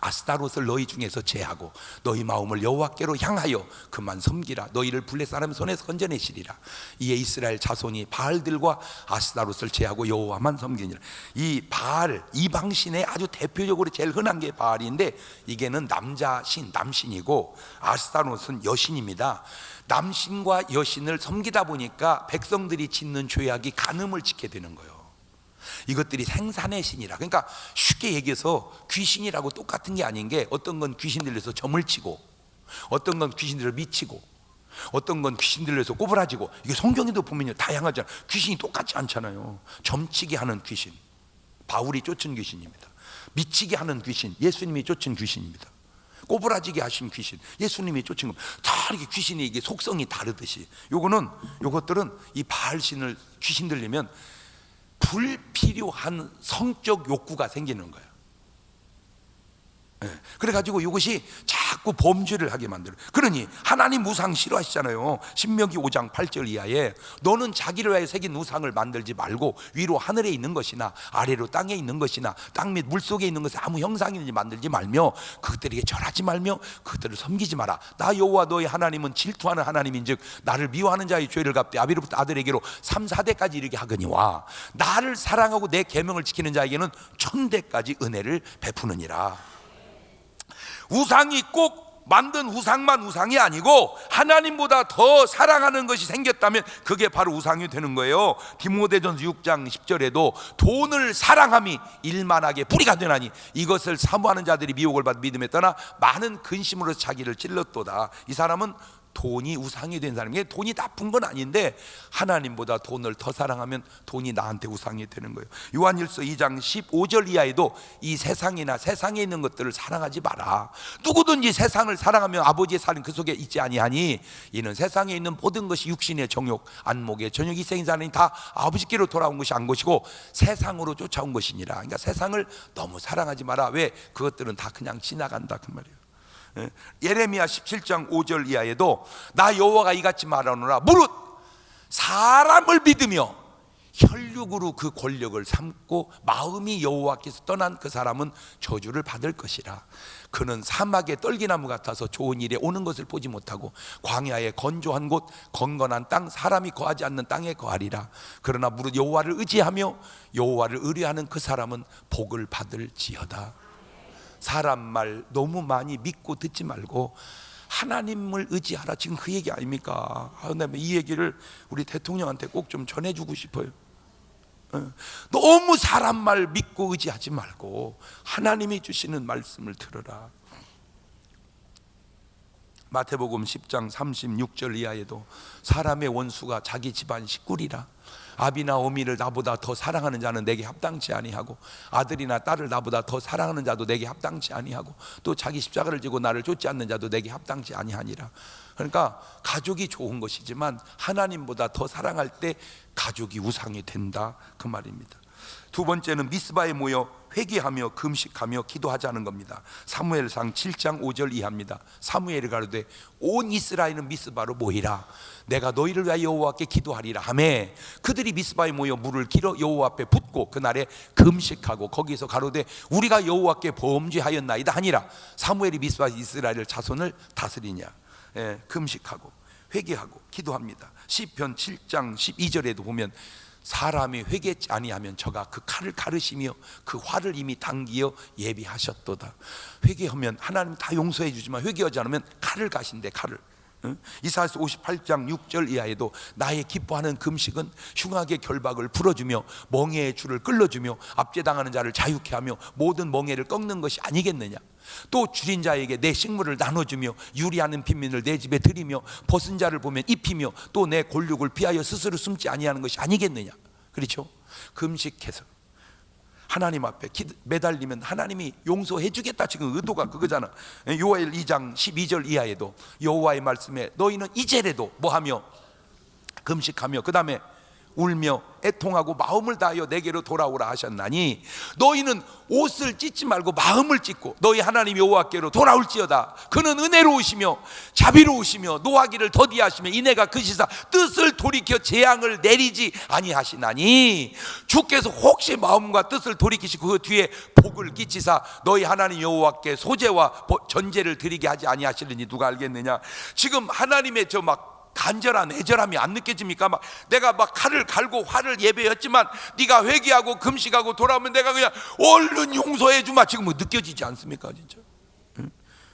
아스타롯을 너희 중에서 제하고 너희 마음을 여호와께로 향하여 그만 섬기라. 너희를 블레 사람 손에서 건져내시리라. 이에 이스라엘 자손이 바알들과 아스타롯을 제하고 여호와만 섬기니라. 이 바알, 이방신의 아주 대표적으로 제일 흔한 게 바알인데, 이게는 남자신, 남신이고 아스타롯은 여신입니다. 남신과 여신을 섬기다 보니까 백성들이 짓는 죄악이 간음을 짓게 되는 거예요. 이것들이 생산의 신이라. 그러니까 쉽게 얘기해서 귀신이라고 똑같은 게 아닌 게, 어떤 건 귀신 들려서 점을 치고, 어떤 건 귀신 들려 미치고, 어떤 건 귀신 들려서 꼬부라지고. 이게 성경에도 보면요 다양하잖아요. 귀신이 똑같지 않잖아요. 점치게 하는 귀신, 바울이 쫓은 귀신입니다. 미치게 하는 귀신, 예수님이 쫓은 귀신입니다. 꼬부라지게 하신 귀신, 예수님이 쫓은 겁니다. 다 이렇게 귀신이 이게 속성이 다르듯이, 요것들은 이 바알신을 귀신 들리면 불필요한 성적 욕구가 생기는 거예요. 그래가지고 이것이 자꾸 범죄를 하게 만들어요. 그러니 하나님 우상 싫어하시잖아요. 신명기 5장 8절 이하에 너는 자기를 위하여 새긴 우상을 만들지 말고 위로 하늘에 있는 것이나 아래로 땅에 있는 것이나 땅 및 물속에 있는 것을 아무 형상이든지 만들지 말며 그것들에게 절하지 말며 그것들을 섬기지 마라. 나 여호와 너희 하나님은 질투하는 하나님인즉 나를 미워하는 자의 죄를 갚되 아비로부터 아들에게로 3, 4대까지 이르게 하거니와 나를 사랑하고 내 계명을 지키는 자에게는 1000대까지 은혜를 베푸느니라. 우상이 꼭 만든 우상만 우상이 아니고 하나님보다 더 사랑하는 것이 생겼다면 그게 바로 우상이 되는 거예요. 디모데전서 6장 10절에도 돈을 사랑함이 일만하게 뿌리가 되나니 이것을 사모하는 자들이 미혹을 받아 믿음에 떠나 많은 근심으로 자기를 찔렀도다. 이 사람은 돈이 우상이 된 사람이에요. 돈이 나쁜 건 아닌데 하나님보다 돈을 더 사랑하면 돈이 나한테 우상이 되는 거예요. 요한일서 2장 15절 이하에도 이 세상이나 세상에 있는 것들을 사랑하지 마라. 누구든지 세상을 사랑하면 아버지의 사랑 그 속에 있지 아니하니 이는 세상에 있는 모든 것이 육신의 정욕, 안목의 전욕이 생긴 사람이 다 아버지께로 돌아온 것이 안 것이고 세상으로 쫓아온 것이니라. 그러니까 세상을 너무 사랑하지 마라. 왜? 그것들은 다 그냥 지나간다 그 말이에요. 예레미야 17장 5절 이하에도 나 여호와가 이같이 말하노라. 무릇 사람을 믿으며 혈육으로 그 권력을 삼고 마음이 여호와께서 떠난 그 사람은 저주를 받을 것이라. 그는 사막의 떨기나무 같아서 좋은 일에 오는 것을 보지 못하고 광야의 건조한 곳 건건한 땅 사람이 거하지 않는 땅에 거하리라. 그러나 무릇 여호와를 의지하며 여호와를 의뢰하는 그 사람은 복을 받을지어다. 사람 말 너무 많이 믿고 듣지 말고 하나님을 의지하라. 지금 그 얘기 아닙니까? 이 얘기를 우리 대통령한테 꼭 좀 전해주고 싶어요. 너무 사람 말 믿고 의지하지 말고 하나님이 주시는 말씀을 들으라. 마태복음 10장 36절 이하에도 사람의 원수가 자기 집안 식구리라. 아비나 어미를 나보다 더 사랑하는 자는 내게 합당치 아니하고 아들이나 딸을 나보다 더 사랑하는 자도 내게 합당치 아니하고 또 자기 십자가를 지고 나를 쫓지 않는 자도 내게 합당치 아니하니라. 그러니까 가족이 좋은 것이지만 하나님보다 더 사랑할 때 가족이 우상이 된다 그 말입니다. 두 번째는 미스바에 모여 회개하며 금식하며 기도하자는 겁니다. 사무엘상 7장 5절 이하입니다. 사무엘이 가로되 온 이스라엘은 미스바로 모이라. 내가 너희를 위하여 여호와께 기도하리라 하매 그들이 미스바에 모여 물을 길어 여호와 앞에 붓고 그날에 금식하고 거기서 가로되 우리가 여호와께 범죄하였나이다 하니라. 사무엘이 미스바 이스라엘 자손을 다스리냐. 금식하고 회개하고 기도합니다. 시편 7장 12절에도 보면 사람이 회개치 아니하면 저가 그 칼을 가르시며 그 화를 이미 당기어 예비하셨도다. 회개하면 하나님 다 용서해 주지만 회개하지 않으면 칼을 가신대. 칼을. 이사야서 58장 6절 이하에도 나의 기뻐하는 금식은 흉악의 결박을 풀어주며 멍에의 줄을 끌어주며 압제당하는 자를 자유케 하며 모든 멍에를 꺾는 것이 아니겠느냐. 또 줄인 자에게 내 식물을 나눠주며 유리하는 빈민을 내 집에 들이며 벗은 자를 보면 입히며 또 내 골육을 피하여 스스로 숨지 아니하는 것이 아니겠느냐. 그렇죠? 금식해서 하나님 앞에 매달리면 하나님이 용서해 주겠다. 지금 의도가 그거잖아. 요엘 2장 12절 이하에도 여호와의 말씀에 너희는 이제라도 뭐하며 금식하며 그 다음에 울며 애통하고 마음을 다하여 내게로 돌아오라 하셨나니 너희는 옷을 찢지 말고 마음을 찢고 너희 하나님 여호와께로 돌아올지어다. 그는 은혜로우시며 자비로우시며 노하기를 더디하시며 이내가 크시사 뜻을 돌이켜 재앙을 내리지 아니하시나니 주께서 혹시 마음과 뜻을 돌이키시고 그 뒤에 복을 끼치사 너희 하나님 여호와께 소제와 전제를 드리게 하지 아니하시려니 누가 알겠느냐. 지금 하나님의 저 막 간절한 애절함이 안 느껴집니까? 막 내가 막 칼을 갈고 화를 예배했지만 네가 회개하고 금식하고 돌아오면 내가 그냥 얼른 용서해 주마. 지금 뭐 느껴지지 않습니까 진짜?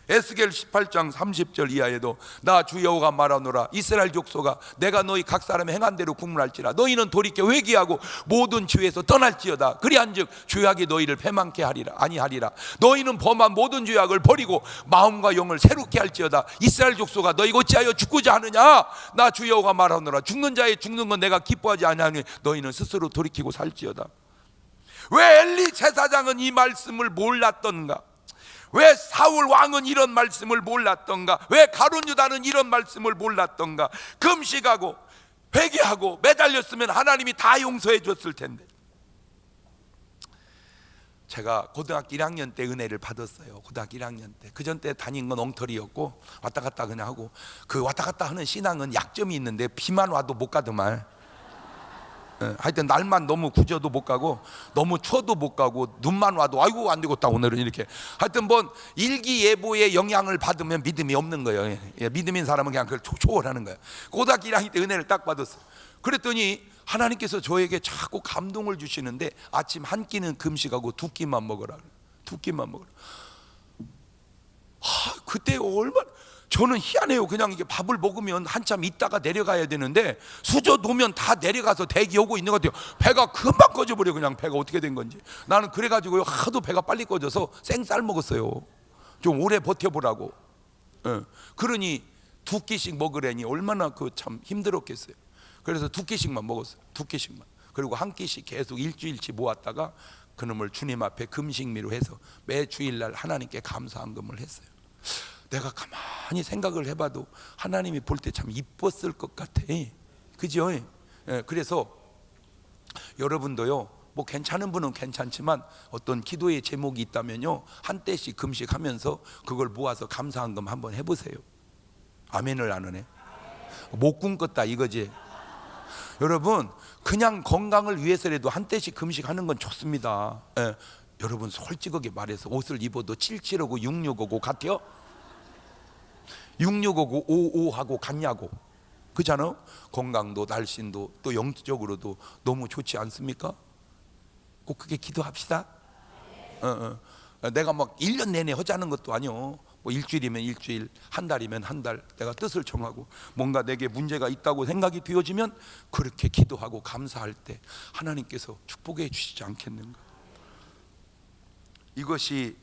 에스겔 18장 30절 이하에도 나 주 여호와가 말하노라 이스라엘 족속아 내가 너희 각 사람의 행한 대로 국문할지라 너희는 돌이켜 회개하고 모든 죄에서 떠날지어다. 그리한즉 죄악이 너희를 패망케 하리라 아니하리라. 너희는 범한 모든 죄악을 버리고 마음과 영을 새롭게 할지어다. 이스라엘 족속아 너희가 어찌하여 죽고자 하느냐. 나 주 여호와가 말하노라 죽는 자의 죽는 건 내가 기뻐하지 아니하니 너희는 스스로 돌이키고 살지어다. 왜 엘리 제사장은 이 말씀을 몰랐던가? 왜 사울 왕은 이런 말씀을 몰랐던가? 왜 가룟 유다는 이런 말씀을 몰랐던가? 금식하고 회개하고 매달렸으면 하나님이 다 용서해 줬을 텐데. 제가 고등학교 1학년 때 은혜를 받았어요. 고등학교 1학년 때. 그전 때 다닌 건 엉터리였고 왔다 갔다 그냥 하고 그 왔다 갔다 하는 신앙은 약점이 있는데 비만 와도 못 가더만. 하여튼 날만 너무 굳어도 못 가고 너무 추워도 못 가고 눈만 와도 아이고 안 되겠다 오늘은 이렇게 하여튼 뭐 일기예보의 영향을 받으면 믿음이 없는 거예요. 믿음 있는 사람은 그냥 그걸 초월하는 거예요. 고등학교 1학년 때 은혜를 딱 받았어요. 그랬더니 하나님께서 저에게 자꾸 감동을 주시는데 아침 한 끼는 금식하고 두 끼만 먹어라. 두 끼만 먹어라. 그때 얼마나 저는 희한해요. 그냥 이게 밥을 먹으면 한참 있다가 내려가야 되는데 수저 놓으면 다 내려가서 대기 오고 있는 것 같아요. 배가 금방 꺼져버려. 그냥 배가 어떻게 된 건지. 나는 그래가지고 하도 배가 빨리 꺼져서 생쌀 먹었어요. 좀 오래 버텨보라고. 그러니 두 끼씩 먹으려니 얼마나 그 참 힘들었겠어요. 그래서 두 끼씩만 먹었어요. 두 끼씩만. 그리고 한 끼씩 계속 일주일치 모았다가 그놈을 주님 앞에 금식미로 해서 매 주일날 하나님께 감사한금을 했어요. 내가 가만히 생각을 해봐도 하나님이 볼 때 참 이뻤을 것 같아. 그죠? 그래서 여러분도요 뭐 괜찮은 분은 괜찮지만 어떤 기도의 제목이 있다면요 한때씩 금식하면서 그걸 모아서 감사한금 한번 해보세요. 아멘을 안 하네. 못 꿈꿨다 이거지. 여러분 그냥 건강을 위해서라도 한때씩 금식하는 건 좋습니다. 여러분 솔직하게 말해서 옷을 입어도 775고 665고 같아요? 665고 55하고 같냐고. 그잖아. 건강도 날씬도 또 영적으로도 너무 좋지 않습니까? 꼭 그게 기도합시다. 내가 막 1년 내내 하자는 것도 아니요. 뭐 일주일이면 일주일, 한 달이면 한 달 내가 뜻을 정하고 뭔가 내게 문제가 있다고 생각이 되어지면 그렇게 기도하고 감사할 때 하나님께서 축복해 주시지 않겠는가. 이것이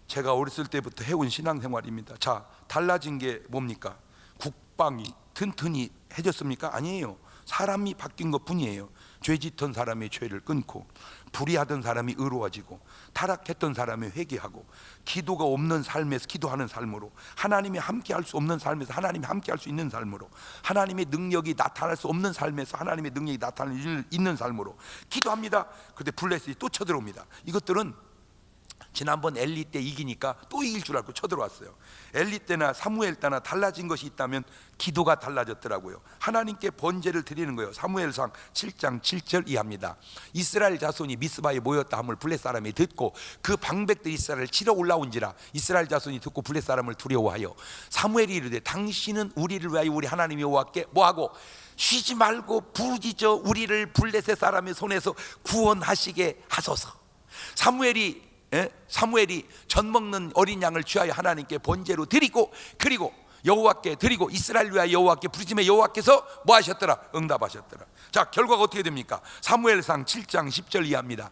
제가 어렸을 때부터 해온 신앙생활입니다. 자, 달라진 게 뭡니까? 국방이 튼튼히 해졌습니까? 아니에요. 사람이 바뀐 것 뿐이에요. 죄 짓던 사람의 죄를 끊고 불의하던 사람이 의로워지고 타락했던 사람이 회개하고 기도가 없는 삶에서 기도하는 삶으로 하나님이 함께 할 수 없는 삶에서 하나님이 함께 할 수 있는 삶으로 하나님의 능력이 나타날 수 없는 삶에서 하나님의 능력이 나타날 수 있는 삶으로 기도합니다. 그때 블레셋이 또 쳐들어옵니다. 이것들은 지난번 엘리 때 이기니까 또 이길 줄 알고 쳐들어왔어요. 엘리 때나 사무엘 때나 달라진 것이 있다면 기도가 달라졌더라고요. 하나님께 번제를 드리는 거예요. 사무엘상 7장 7절 이하입니다. 이스라엘 자손이 미스바에 모였다 함을 블레 사람이 듣고 그 방백들이 이스라엘을 치러 올라온지라 이스라엘 자손이 듣고 블레 사람을 두려워하여 사무엘이 이르되 당신은 우리를 위하여 우리 하나님 여호와께 뭐하고 쉬지 말고 부르짖어 우리를 블레셋 사람의 손에서 구원하시게 하소서. 사무엘이 젖 먹는 어린 양을 취하여 하나님께 번제로 드리고 그리고 여호와께 드리고 이스라엘 위하여 여호와께 부르짖으며 여호와께서 뭐 하셨더라? 응답하셨더라. 자, 결과가 어떻게 됩니까? 사무엘상 7장 10절 이하입니다.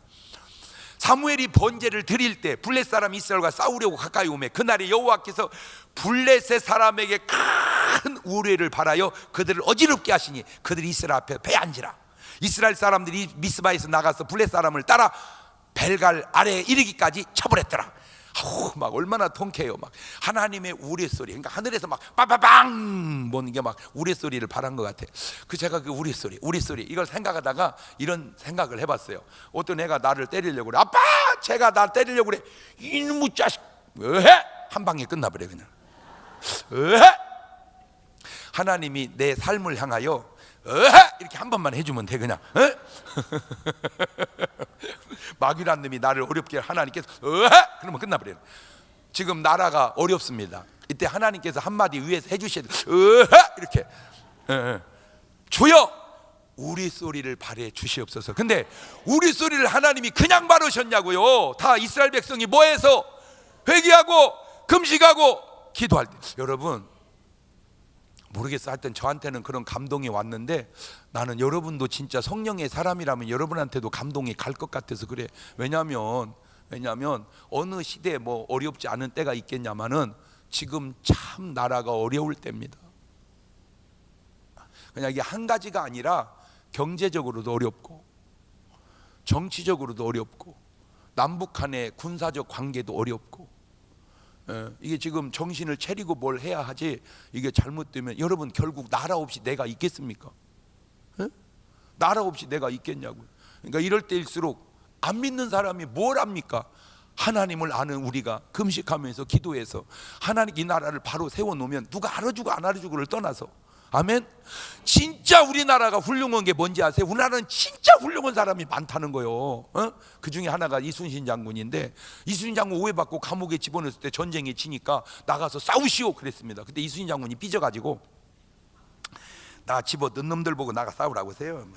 사무엘이 번제를 드릴 때 블레셋 사람 이스라엘과 싸우려고 가까이 오매 그날에 여호와께서 블레셋 사람에게 큰 우뢰를 발하여 그들을 어지럽게 하시니 그들이 이스라엘 앞에 패한지라. 이스라엘 사람들이 미스바에서 나가서 블레셋 사람을 따라 벨갈 아래에 이르기까지 쳐버렸더라. 아우, 막 얼마나 통쾌해요. 막 하나님의 우레소리, 그러니까 하늘에서 막 빠바방 보는 게 막 우레소리를 바란 것 같아. 제가 그 우레소리 이걸 생각하다가 이런 생각을 해봤어요. 어떤 애가 나를 때리려고 그래. 아빠, 제가 나 때리려고 그래. 이놈의 자식, 한 방에 끝나버려 그냥. 하나님이 내 삶을 향하여 이렇게 한 번만 해주면 돼 그냥. 마귀란 놈이 나를 어렵게 하나님께서 그러면 끝나버려요. 지금 나라가 어렵습니다. 이때 하나님께서 한마디 위에서 해주셔야 돼. 이렇게 주여 우리 소리를 발해 주시옵소서. 근데 우리 소리를 하나님이 그냥 바르셨냐고요. 다 이스라엘 백성이 뭐해서 회개하고 금식하고 기도할 때. 여러분 모르겠어, 하여튼 저한테는 그런 감동이 왔는데, 나는 여러분도 진짜 성령의 사람이라면 여러분한테도 감동이 갈 것 같아서 그래. 왜냐하면 어느 시대에 뭐 어렵지 않은 때가 있겠냐마는 지금 참 나라가 어려울 때입니다. 그냥 이게 한 가지가 아니라 경제적으로도 어렵고 정치적으로도 어렵고 남북 간의 군사적 관계도 어렵고, 이게 지금 정신을 차리고 뭘 해야 하지. 이게 잘못되면 여러분 결국 나라 없이 내가 있겠습니까? 나라 없이 내가 있겠냐고요. 그러니까 이럴 때일수록 안 믿는 사람이 뭘 합니까? 하나님을 아는 우리가 금식하면서 기도해서 하나님 이 나라를 바로 세워놓으면 누가 알아주고 안 알아주고를 떠나서, 아멘. 진짜 우리나라가 훌륭한 게 뭔지 아세요? 우리나라는 진짜 훌륭한 사람이 많다는 거예요. 그 중에 하나가 이순신 장군인데, 이순신 장군 오해받고 감옥에 집어넣었을 때 전쟁에 지니까 나가서 싸우시오 그랬습니다. 그때 이순신 장군이 삐져가지고, 나 집어넣은 놈들 보고 나가 싸우라고 하세요.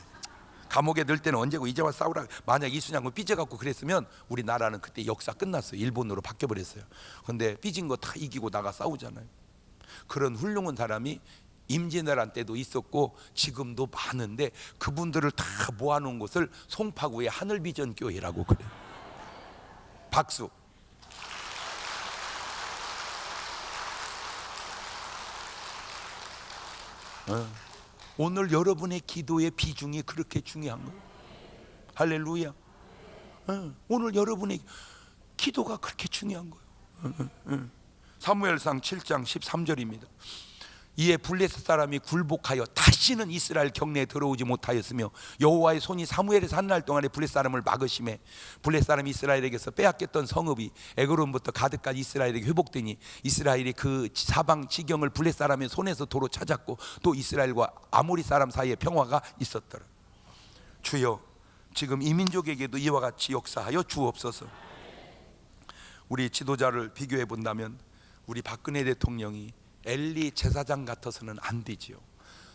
감옥에 넣을 때는 언제고 이제 와서 싸우라고. 만약 이순신 장군 삐져갖고 그랬으면 우리나라는 그때 역사 끝났어요. 일본으로 바뀌어버렸어요. 근데 삐진 거 다 이기고 나가 싸우잖아요. 그런 훌륭한 사람이 임진왜란 때도 있었고 지금도 많은데, 그분들을 다 모아놓은 곳을 송파구의 하늘비전교회라고 그래요. 박수. 오늘 여러분의 기도의 비중이 그렇게 중요한 거예요. 할렐루야. 오늘 여러분의 기도가 그렇게 중요한 거예요. 사무엘상 7장 13절입니다. 이에 블레셋 사람이 굴복하여 다시는 이스라엘 경내에 들어오지 못하였으며 여호와의 손이 사무엘에서 한 날 동안에 블레셋 사람을 막으심에 블레셋 사람이 이스라엘에게서 빼앗겼던 성읍이 에그론부터 가드까지 이스라엘에게 회복되니 이스라엘이 그 사방 지경을 블레셋 사람의 손에서 도로 찾았고 또 이스라엘과 아모리 사람 사이에 평화가 있었더라. 주여, 지금 이 민족에게도 이와 같이 역사하여 주옵소서. 우리 지도자를 비교해 본다면 우리 박근혜 대통령이 엘리 제사장 같아서는 안 되지요.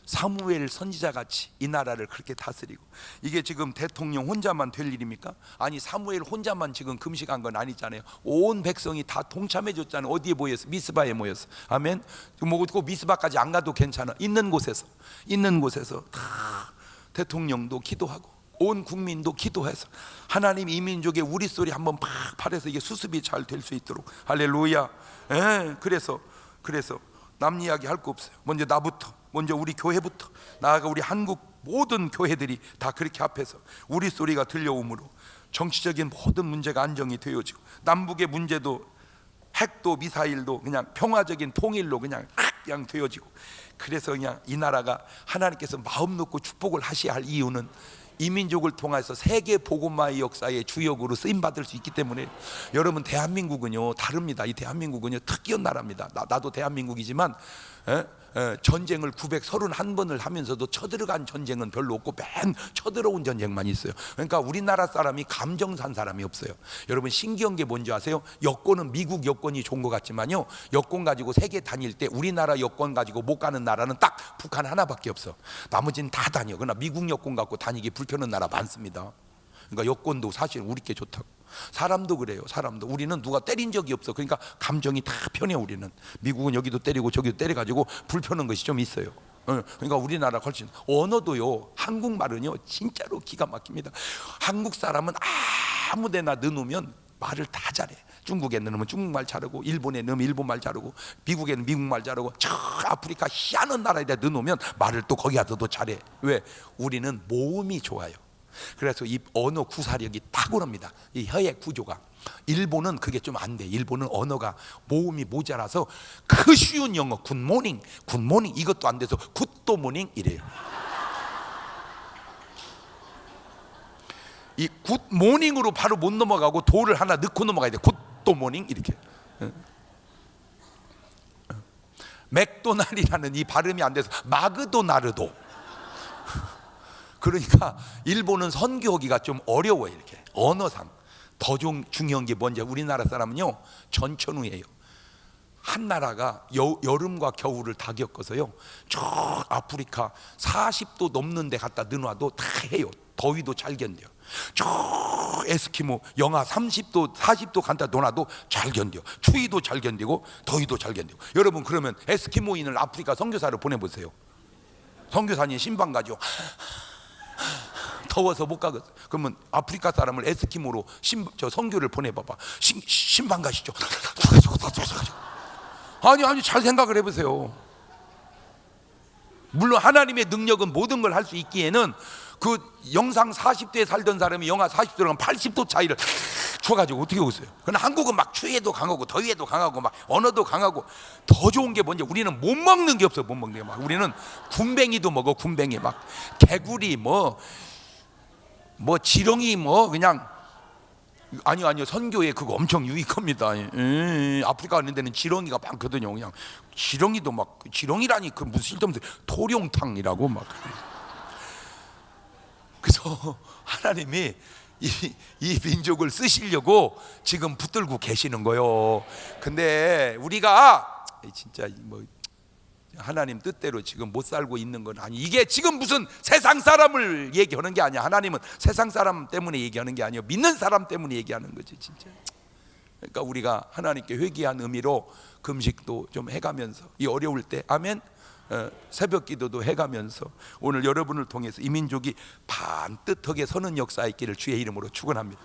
사무엘 선지자같이 이 나라를 그렇게 다스리고, 이게 지금 대통령 혼자만 될 일입니까? 아니, 사무엘 혼자만 지금 금식한 건 아니잖아요. 온 백성이 다 동참해 줬잖아요. 어디에 모였어? 미스바에 모였어. 아멘. 뭐 미스바까지 안 가도 괜찮아. 있는 곳에서 다 대통령도 기도하고 온 국민도 기도해서 하나님 이 민족의 우리 소리 한번 팍 발해서 이게 수습이 잘 될 수 있도록. 할렐루야. 그래서 남 이야기 할 거 없어요. 먼저 나부터, 먼저 우리 교회부터, 나아가 우리 한국 모든 교회들이 다 그렇게 앞에서 우리 소리가 들려오므로 정치적인 모든 문제가 안정이 되어지고, 남북의 문제도 핵도 미사일도 그냥 평화적인 통일로 그냥 되어지고, 그래서 그냥 이 나라가 하나님께서 마음 놓고 축복을 하셔야 할 이유는 이 민족을 통해서 세계 복음화의 역사의 주역으로 쓰임 받을 수 있기 때문에. 여러분, 대한민국은요 다릅니다. 이 대한민국은요 특이한 나라입니다. 나도 대한민국이지만 전쟁을 931번을 하면서도 쳐들어간 전쟁은 별로 없고 맨 쳐들어온 전쟁만 있어요. 그러니까 우리나라 사람이 감정산 사람이 없어요. 여러분, 신기한 게 뭔지 아세요? 여권은 미국 여권이 좋은 것 같지만요, 여권 가지고 세계 다닐 때 우리나라 여권 가지고 못 가는 나라는 딱 북한 하나밖에 없어. 나머지는 다 다녀. 그러나 미국 여권 갖고 다니기 불편한 나라 많습니다. 그러니까 여권도 사실 우리 게 좋다고. 사람도 그래요. 사람도. 우리는 누가 때린 적이 없어. 그러니까 감정이 다 편해. 우리는. 미국은 여기도 때리고 저기도 때려가지고 불편한 것이 좀 있어요. 그러니까 우리나라 훨씬. 언어도요, 한국말은요 진짜로 기가 막힙니다. 한국 사람은 아무데나 넣으면 말을 다 잘해. 중국에 넣으면 중국말 잘하고, 일본에 넣으면 일본말 잘하고, 미국에는 미국말 잘하고, 저 아프리카 희한한 나라에다 넣으면 말을 또 거기 가서도 잘해. 왜? 우리는 모음이 좋아요. 그래서 이 언어 구사력이 탁월합니다. 이 혀의 구조가. 일본은 그게 좀 안 돼. 일본은 언어가 모음이 모자라서 그 쉬운 영어 굿모닝, 굿모닝 이것도 안 돼서 굿도모닝 이래요. 이 굿모닝으로 바로 못 넘어가고 도를 하나 넣고 넘어가야 돼. 굿도모닝 이렇게. 맥도날이라는 이 발음이 안 돼서 마그도나르도. 그러니까 일본은 선교하기가 좀 어려워요. 이렇게 언어상. 더 중요한 게 뭔지, 우리나라 사람은요 전천후예요. 한 나라가 여름과 겨울을 다 겪어서요 저 아프리카 40도 넘는 데 갖다 넣어놔도 다 해요. 더위도 잘 견뎌요. 저 에스키모 영하 30도 40도 갖다 넣어놔도 잘 견뎌. 추위도 잘 견디고 더위도 잘 견디고. 여러분 그러면 에스키모인을 아프리카 선교사를 보내보세요. 선교사님 신방 가죠. 더워서 못 가겠어. 그러면 아프리카 사람을 에스키모로 선교를 보내봐봐. 신방 가시죠. 아니 잘 생각을 해보세요. 물론 하나님의 능력은 모든 걸 할 수 있기에는 그 영상 40도에 살던 사람이 영하 40도랑 80도 차이를 줘가지고 어떻게 오겠어요? 그러나 한국은 막 추위에도 강하고 더위에도 강하고 막 언어도 강하고. 더 좋은 게 뭔지, 우리는 못 먹는 게 없어. 못 먹는 게 막 우리는 군뱅이도 먹어. 군뱅이 막 개구리 뭐 지렁이 뭐 그냥. 아니요 선교에 그거 엄청 유익합니다. 아프리카 가는 데는 지렁이가 많거든요. 그냥 지렁이도 막 지렁이라니 그 무슨 쓸데없는 토룡탕이라고 막. 그래서 하나님이 이 민족을 쓰시려고 지금 붙들고 계시는 거요. 근데 우리가 진짜 뭐 하나님 뜻대로 지금 못 살고 있는 건 아니. 이게 지금 무슨 세상 사람을 얘기하는 게 아니야. 하나님은 세상 사람 때문에 얘기하는 게 아니야. 믿는 사람 때문에 얘기하는 거지 진짜. 그러니까 우리가 하나님께 회개한 의미로 금식도 좀 해가면서 이 어려울 때 아멘. 새벽 기도도 해가면서 오늘 여러분을 통해서 이 민족이 반듯하게 서는 역사 있기를 주의 이름으로 축원합니다.